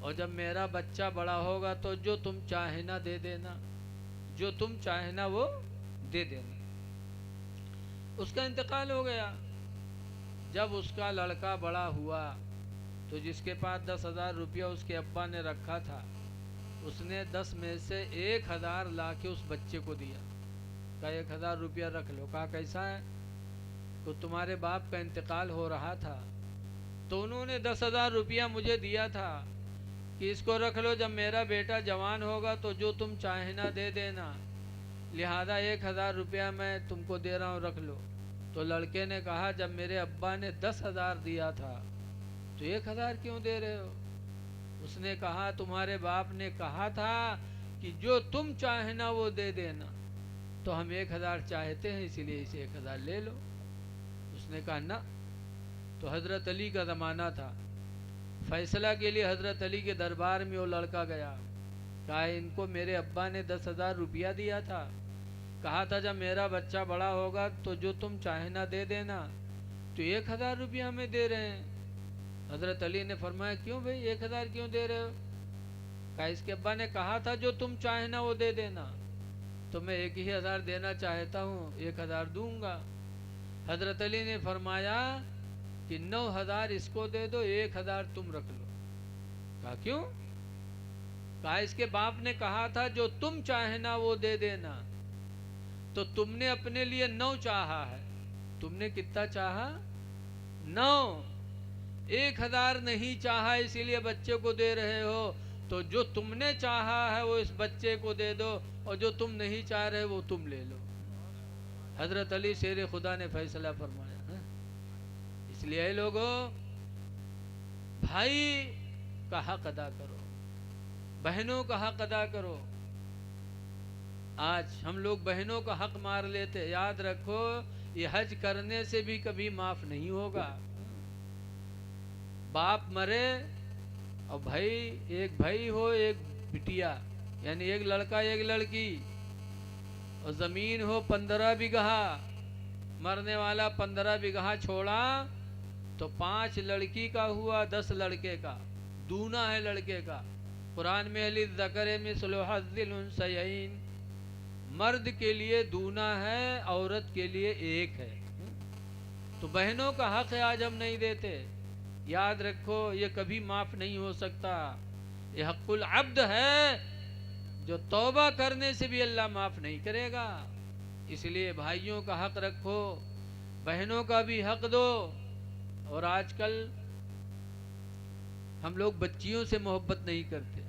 Speaker 1: اور جب میرا بچہ بڑا ہوگا تو جو تم چاہے نہ دے دینا، جو تم چاہے نا وہ دے دینا۔ اس کا انتقال ہو گیا۔ جب اس کا لڑکا بڑا ہوا تو جس کے پاس 10,000 روپیہ اس کے ابا نے رکھا تھا، اس نے 10 میں سے 1,000 لا کے اس بچے کو دیا، کہا 1,000 روپیہ رکھ لو۔ کہا کیسا ہے؟ تو تمہارے باپ کا انتقال ہو رہا تھا تو انہوں نے 10,000 روپیہ مجھے دیا تھا کہ اس کو رکھ لو، جب میرا بیٹا جوان ہوگا تو جو تم چاہے نہ دے دینا، لہذا 1,000 روپیہ میں تم کو دے رہا ہوں، رکھ لو۔ تو لڑکے نے کہا جب میرے ابا نے 10,000 دیا تھا تو 1,000 کیوں دے رہے ہو؟ اس نے کہا تمہارے باپ نے کہا تھا کہ جو تم چاہے نا وہ دے دینا، تو ہم 1,000 چاہتے ہیں اسی لیے اسے 1,000 لے لو۔ اس نے کہا نہ۔ تو حضرت علی کا زمانہ تھا، فیصلہ کے لیے حضرت علی کے دربار میں وہ لڑکا گیا، کہا ان کو میرے ابا نے 10,000 روپیہ دیا تھا، کہا تھا جب میرا بچہ بڑا ہوگا تو جو تم چاہے نہ دے دینا، تو 1,000 روپیہ ہمیں دے رہے ہیں۔ حضرت علی نے فرمایا کیوں بھائی 1,000 کیوں دے رہے ہو؟ کہا اس کے ابا نے کہا تھا جو تم چاہے نا وہ دے دینا، تو میں 1,000 دینا چاہتا ہوں، 1,000 دوں گا۔ حضرت علی نے فرمایا کہ 9,000 اس کو دے دو، 1,000 تم رکھ لو۔ کہا کیوں؟ کہا اس کے باپ نے کہا تھا جو تم چاہے نا وہ دے دینا، تو تم نے اپنے لیے 9 چاہا ہے، تم نے کتنا چاہا؟ 9، 1,000 نہیں چاہا، اسی لیے بچے کو دے رہے ہو، تو جو تم نے چاہا ہے وہ اس بچے کو دے دو، اور جو تم نہیں چاہ رہے وہ تم لے لو. حضرت علی شیر خدا نے فیصلہ فرمایا. اس لیے اے لوگوں، بھائی کا حق ادا کرو، بہنوں کا حق ادا کرو. آج ہم لوگ بہنوں کا حق مار لیتے. یاد رکھو یہ حج کرنے سے بھی کبھی معاف نہیں ہوگا. باپ مرے اور بھائی، ایک بھائی ہو ایک بٹیا، یعنی ایک لڑکا ایک لڑکی، اور زمین ہو 15 بیگھہ، مرنے والا 15 بیگھہ چھوڑا تو 5 لڑکی کا ہوا 10 لڑکے کا، دونا ہے لڑکے کا. قرآن میں للذکر مثل حظ الانثیین، مرد کے لیے دونا ہے، عورت کے لیے ایک ہے. تو بہنوں کا حق ہے آج ہم نہیں دیتے. یاد رکھو یہ کبھی معاف نہیں ہو سکتا. یہ حق العبد ہے جو توبہ کرنے سے بھی اللہ معاف نہیں کرے گا. اس لیے بھائیوں کا حق رکھو، بہنوں کا بھی حق دو. اور آج کل ہم لوگ بچیوں سے محبت نہیں کرتے.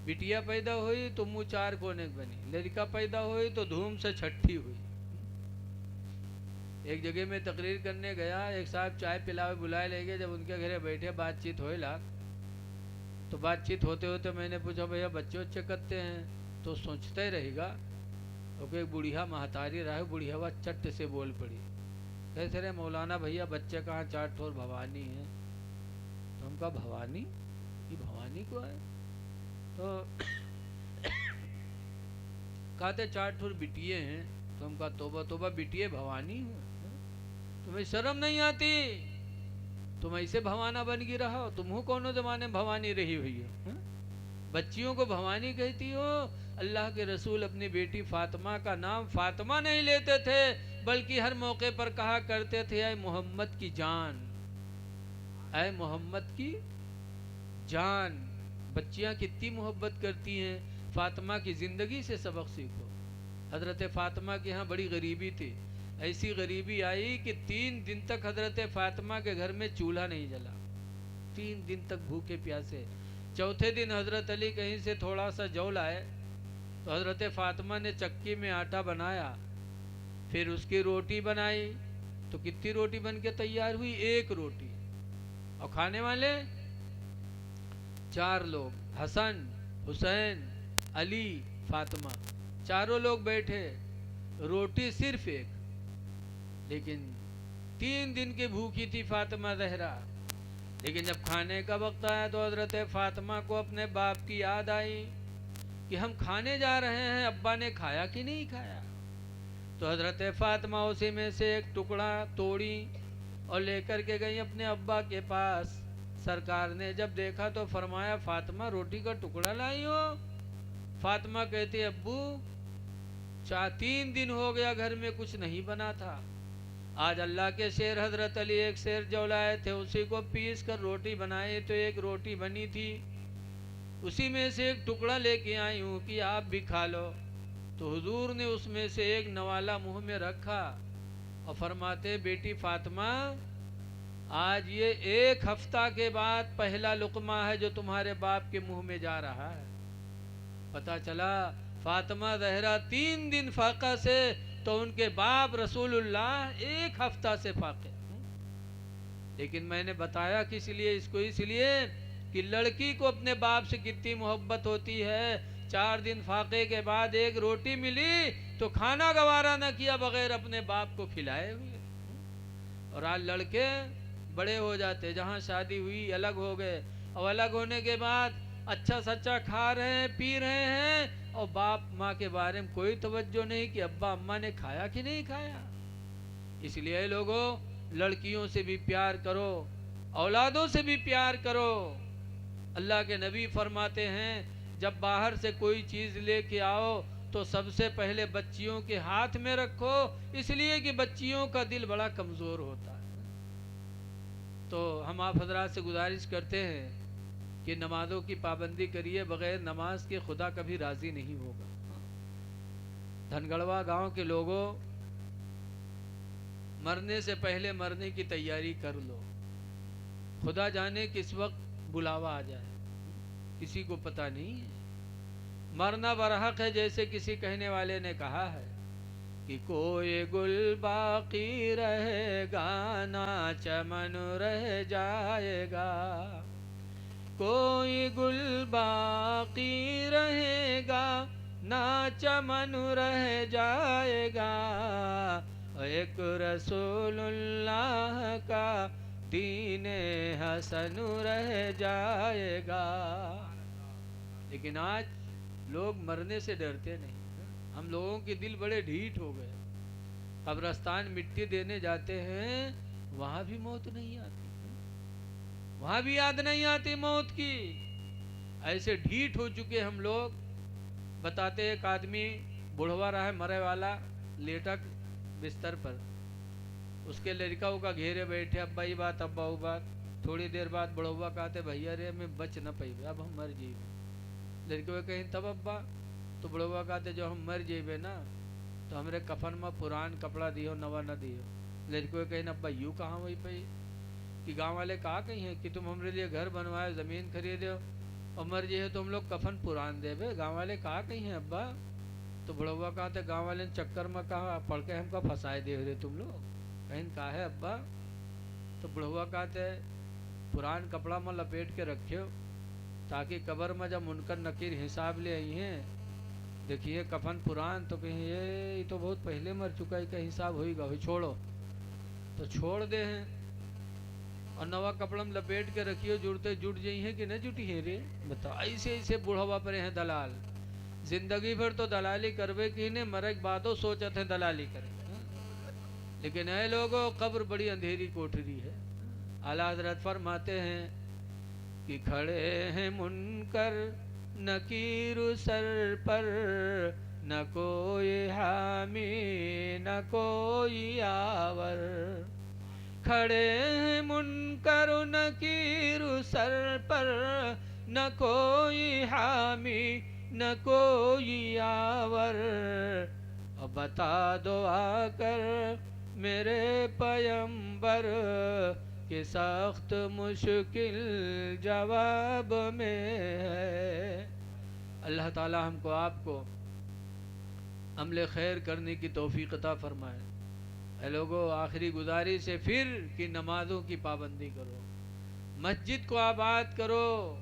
Speaker 1: بٹیا پیدا ہوئی تو منہ 4 کونے بنی، لڑکا پیدا ہوئی تو دھوم سے چھٹی ہوئی. ایک جگہ میں تقریر کرنے گیا، ایک صاحب چائے پلاوے بلائے لے گئے. جب ان کے گھرے بیٹھے بات چیت ہوئے لاگ، تو بات چیت ہوتے ہوتے میں نے پوچھا بھیا بچے اچھے کرتے ہیں؟ تو سوچتا ہی رہے گا. کیونکہ ایک بڑھیا مہتاری رہا، بڑھیا ہوا چٹ سے بول پڑی، کیسے رہے مولانا بھیا بچے کہاں 4 ٹھور بھوانی ہیں. تو ہم کہا بھوانی؟ یہ بھوانی کو ہے؟ تو کہتے 4 ٹھور بٹیے ہیں. تو ہم کہا توبہ توبہ بٹیے بھوانی ہوں؟ تمہیں شرم نہیں آتی؟ تم ایسے بھوانا بن گی رہا ہو. تم ہو کونوں زمانے بھوانی رہی ہوئی ہو؟ بچیوں کو بھوانی کہتی ہو؟ اللہ کے رسول اپنی بیٹی فاطمہ کا نام فاطمہ نہیں لیتے تھے، بلکہ ہر موقع پر کہا کرتے تھے اے محمد کی جان، اے محمد کی جان. بچیاں کتنی محبت کرتی ہیں. فاطمہ کی زندگی سے سبق سیکھو. حضرت فاطمہ کے ہاں بڑی غریبی تھی. ایسی غریبی آئی کہ 3 دن تک حضرت فاطمہ کے گھر میں چولہا نہیں جلا. 3 دن تک بھوکے پیاسے. چوتھے دن حضرت علی کہیں سے تھوڑا سا جو لائے تو حضرت فاطمہ نے چکی میں آٹا بنایا، پھر اس کی روٹی بنائی. تو کتنی روٹی بن کے تیار ہوئی؟ 1 روٹی. اور کھانے والے 4 لوگ، حسن، حسین، علی، فاطمہ. چاروں لوگ بیٹھے، روٹی صرف 1. لیکن 3 دن کی بھوکی تھی فاطمہ زہرا. لیکن جب کھانے کا وقت آیا تو حضرت فاطمہ کو اپنے باپ کی یاد آئی کہ ہم کھانے جا رہے ہیں، ابا نے کھایا کہ نہیں کھایا. تو حضرت فاطمہ اسی میں سے ایک ٹکڑا توڑی اور لے کر کے گئی اپنے ابا کے پاس. سرکار نے جب دیکھا تو فرمایا فاطمہ روٹی کا ٹکڑا لائی ہو؟ فاطمہ کہتی ابو 3 دن ہو گیا گھر میں کچھ نہیں بنا تھا. آج اللہ کے شیر حضرت علی ایک شیر جو لائے تھے اسی کو پیس کر روٹی بنائی تو 1 روٹی بنی تھی، اسی میں سے ایک ٹکڑا لے کے آئی ہوں کہ آپ بھی کھا لو. تو حضور نے اس میں سے ایک نوالا منہ میں رکھا اور فرماتے بیٹی فاطمہ آج یہ 1 ہفتہ کے بعد پہلا لقمہ ہے جو تمہارے باپ کے منہ میں جا رہا ہے. پتا چلا فاطمہ زہرا 3 دن فاقہ سے تو ان کے باپ رسول اللہ 1 ہفتہ سے فاقے. لیکن میں نے بتایا کس لیے اس کو؟ اس لیے کہ لڑکی کو اپنے باپ سے کتنی محبت ہوتی ہے. 4 دن فاقے کے بعد 1 روٹی ملی تو کھانا گوارا نہ کیا بغیر اپنے باپ کو کھلائے ہوئے. اور آج لڑکے بڑے ہو جاتے، جہاں شادی ہوئی الگ ہو گئے، اور الگ ہونے کے بعد اچھا سچا کھا رہے ہیں پی رہے ہیں اور باپ ماں کے بارے میں کوئی توجہ نہیں کہ ابا اماں نے کھایا کہ نہیں کھایا. اس لیے لوگوں لڑکیوں سے بھی پیار کرو، اولادوں سے بھی پیار کرو. اللہ کے نبی فرماتے ہیں جب باہر سے کوئی چیز لے کے آؤ تو سب سے پہلے بچیوں کے ہاتھ میں رکھو، اس لیے کہ بچیوں کا دل بڑا کمزور ہوتا ہے. تو ہم آپ حضرات سے گزارش کرتے ہیں کہ نمازوں کی پابندی کریے. بغیر نماز کے خدا کبھی راضی نہیں ہوگا. دھنگڑوا گاؤں کے لوگوں مرنے سے پہلے مرنے کی تیاری کر لو. خدا جانے کس وقت بلاوا آ جائے، کسی کو پتہ نہیں ہے. مرنا برحق ہے، جیسے کسی کہنے والے نے کہا ہے کہ کوئی گل باقی رہے گا نہ چمن رہ جائے گا، کوئی گل باقی رہے گا نہ چمن رہ جائے گا، ایک رسول اللہ کا دین حسن رہ جائے گا۔ لیکن آج لوگ مرنے سے ڈرتے نہیں، ہم لوگوں کے دل بڑے ڈھیٹ ہو گئے، قبرستان مٹی دینے جاتے ہیں وہاں بھی موت نہیں آتی، وہاں بھی یاد نہیں آتی موت کی، ایسے ڈھیٹ ہو چکے ہم لوگ۔ بتاتے ایک آدمی بڑھوا رہا ہے مرے والا، لیٹا بستر پر، اس کے لڑکاؤں کا گھیرے بیٹھے، ابا ہی بات ابا ہو بات، تھوڑی دیر بعد بڑھوا کہتے بھیا رے میں بچ نہ پئی، اب ہم مر جیبے، لڑکے کہیں تب ابا، تو بڑھوا کہتے جو ہم مر جیبے نا تو ہمارے کفن میں پران کپڑا دیو نوا نہ دیو، لڑکے کہیں ابا یوں کہاں ہوئی پئی کہ گاؤں والے کہا کہیں ہیں کہ تم ہمارے لیے گھر بنوائے زمین خریدے اور مر جی ہے تو ہم لوگ کفن پران دے بے، گاؤں والے کہا کہیں ہیں ابا، تو بڑھوا کہتے گاؤں والے چکر میں کہا پڑھ کے ہم کا پھنسائے دے رہے تم لوگ، کہیں کہا ہے ابا، تو بڑھوا کہتے پران کپڑا میں لپیٹ کے رکھیو تاکہ قبر میں جب منکر نکیر حساب لے آئی ہیں دیکھیے کفن پران تو کہیں یہ تو بہت پہلے مر چکا ہے، کا حساب ہوئی گا ہوئی، چھوڑو، تو چھوڑ دے ہیں اور نوا کپڑا میں لپیٹ کے رکھیو، جڑتے جڑ جئی ہیں کہ نہ جٹی ہیں رے، بتاؤ ایسے ایسے بڑھوا پر ہیں دلال، زندگی بھر تو دلالی کروے کی نے مرک باتوں سوچت ہیں دلالی کریں، لیکن اے لوگوں قبر بڑی اندھیری کوٹری ہے۔ اعلیٰ حضرت فرماتے ہیں کہ کھڑے ہیں منکر نکیر سر پر، نہ کوئی حامی نہ کوئی آور، کھڑے ہیں منکر نکیر سر پر، نہ کوئی حامی نہ کوئی آور، اور بتا دو آ کر میرے پیمبر کہ سخت مشکل جواب میں ہے۔ اللہ تعالی ہم کو آپ کو عمل خیر کرنے کی توفیق عطا فرمائے۔ اے لوگوں آخری گزارش ہے پھر کہ نمازوں کی پابندی کرو، مسجد کو آباد کرو۔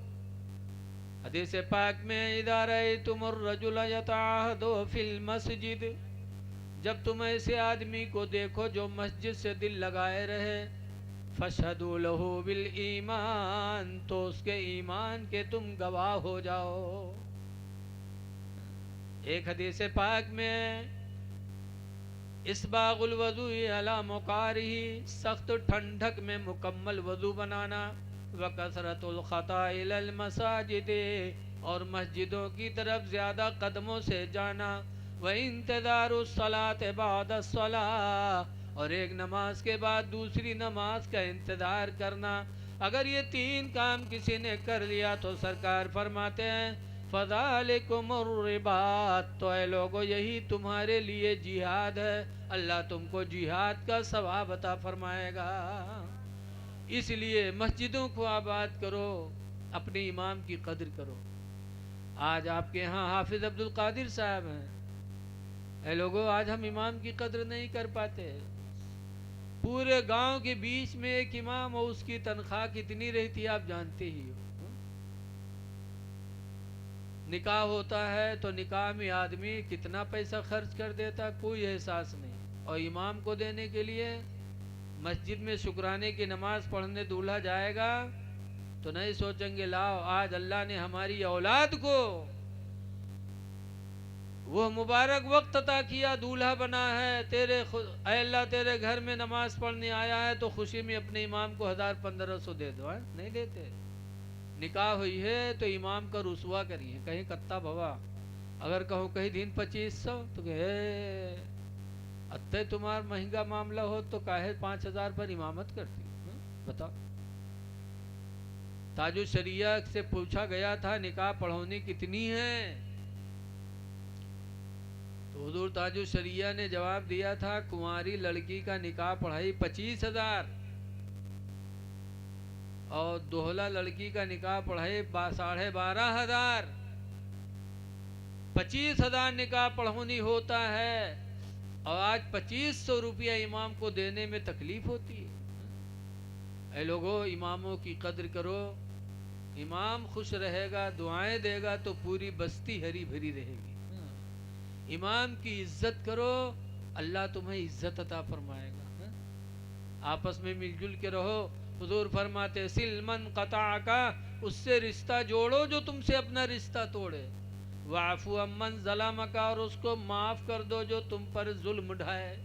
Speaker 1: حدیث پاک میں اذا رأیتم الرجل یتعاہد فی المسجد، جب تم ایسے آدمی کو دیکھو جو مسجد سے دل لگائے رہے، فاشہدوا لہ بالایمان، تو اس کے ایمان کے تم گواہ ہو جاؤ۔ ایک حدیث پاک میں اسباغ الوضوء علی مقارہ، سخت ٹھنڈک میں مکمل وضو بنانا، وکثرت الخطا الی المساجد، اور مسجدوں کی طرف زیادہ قدموں سے جانا، وانتظار الصلاۃ بعد الصلاۃ، اور ایک نماز کے بعد دوسری نماز کا انتظار کرنا۔ اگر یہ تین کام کسی نے کر لیا تو سرکار فرماتے ہیں فذالکم الرباط، تو اے لوگو یہی تمہارے لیے جہاد ہے، اللہ تم کو جہاد کا ثواب عطا فرمائے گا۔ اس لیے مسجدوں کو آباد کرو، اپنے امام کی قدر کرو۔ آج آپ کے ہاں حافظ عبد القادر صاحب ہیں، اے لوگو آج ہم امام کی قدر نہیں کر پاتے۔ پورے گاؤں کے بیچ میں ایک امام اور اس کی تنخواہ کتنی رہتی ہے آپ جانتے ہی ہو۔ نکاح ہوتا ہے تو نکاح میں آدمی کتنا پیسہ خرچ کر دیتا کوئی احساس نہیں، اور امام کو دینے کے لیے مسجد میں شکرانے کی نماز پڑھنے دولہا جائے گا تو نہیں سوچیں گے لاؤ آج اللہ نے ہماری اولاد کو وہ مبارک وقت عطا کیا، دولہا بنا ہے، اے اللہ تیرے گھر میں نماز پڑھنے آیا ہے تو خوشی میں اپنے امام کو 1000-1500 دے دو، نہیں دیتے۔ نکاح ہوئی ہے تو امام کا رسوا کریے، کہیں کتا بھوا، اگر کہوں کہیں دن 2500 تو کہ اتے تمہار مہنگا معاملہ ہو تو کاہے 5000 پر امامت کرتی، بتاؤ۔ تاج الشریعہ سے پوچھا گیا تھا نکاح پڑھونی کتنی ہے، تو حضور تاج الشریعہ نے جواب دیا تھا کنواری لڑکی کا نکاح پڑھائی 25000، اور دولہا لڑکی کا نکاح پڑھائی 12500۔ 25,000 نکاح پڑھونی ہوتا ہے اور آج 2500 روپیہ امام کو دینے میں تکلیف ہوتی ہے. اے لوگو اماموں کی قدر کرو. امام خوش رہے گا دعائیں دے گا تو پوری بستی ہری بھری رہے گی. امام کی عزت کرو اللہ تمہیں عزت عطا فرمائے گا. آپس میں مل جل کے رہو. حضور فرماتے سل من قطع کا, اس سے رشتہ جوڑو جو تم سے اپنا رشتہ توڑے. وعفو عمن ظلمک, اور اس کو معاف کر دو جو تم پر ظلم ڈھائے.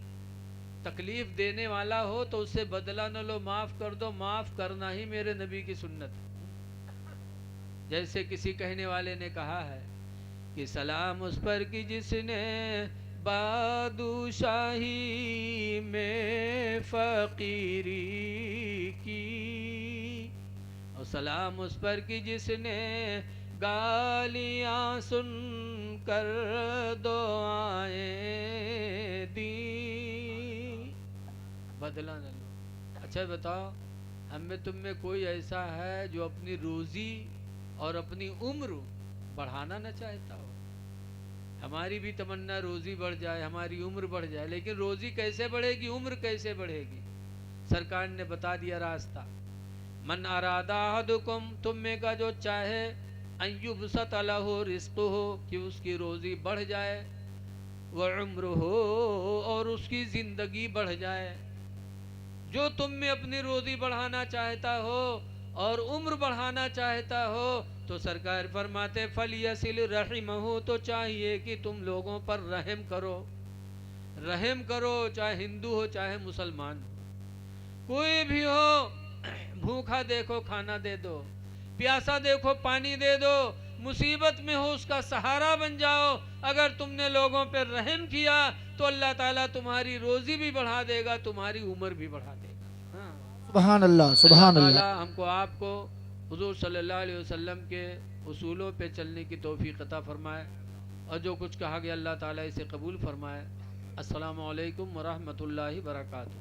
Speaker 1: تکلیف دینے والا ہو تو اس سے بدلہ نہ لو, معاف کر دو. معاف کرنا ہی میرے نبی کی سنت ہے. جیسے کسی کہنے والے نے کہا ہے کہ سلام اس پر کی جس نے بادشاہی میں فقیری کی, اور سلام اس پر کی جس نے گالیاں سن کر دعائیں دی. بدلہ نہ لو. اچھا بتاؤ, ہم میں تم میں کوئی ایسا ہے جو اپنی روزی اور اپنی عمر بڑھانا نہ چاہتا ہو؟ ہماری بھی تمنا روزی بڑھ جائے, ہماری عمر بڑھ جائے, لیکن روزی کیسے بڑھے گی, عمر کیسے بڑھے گی؟ سرکار نے بتا دیا راستہ. من اراد احدکم, تم میں کا جو چاہے, ان یبسط لہ رزقہ, کہ اس کی روزی بڑھ جائے, وعمرہ, اور اس کی زندگی بڑھ جائے. جو تم میں اپنی روزی بڑھانا چاہتا ہو اور عمر بڑھانا چاہتا ہو تو سرکار فرماتے فلیصل رحمہ, تو چاہیے کہ تم لوگوں پر رحم کرو. رحم کرو, چاہے ہندو ہو چاہے مسلمان ہو, کوئی بھی ہو. بھوکا دیکھو کھانا دے دو, پیاسا دیکھو پانی دے دو, مصیبت میں ہو اس کا سہارا بن جاؤ. اگر تم نے لوگوں پر رحم کیا تو اللہ تعالیٰ تمہاری روزی بھی بڑھا دے گا, تمہاری عمر بھی بڑھا دے گا.
Speaker 2: سبحان اللہ
Speaker 1: اللہ
Speaker 2: سبحان اللہ.
Speaker 1: تعالیٰ ہم کو آپ کو حضور صلی اللہ علیہ وسلم کے اصولوں پہ چلنے کی توفیق عطا فرمائے, اور جو کچھ کہا گیا اللہ تعالیٰ اسے قبول فرمائے. السلام علیکم ورحمۃ اللہ وبرکاتہ.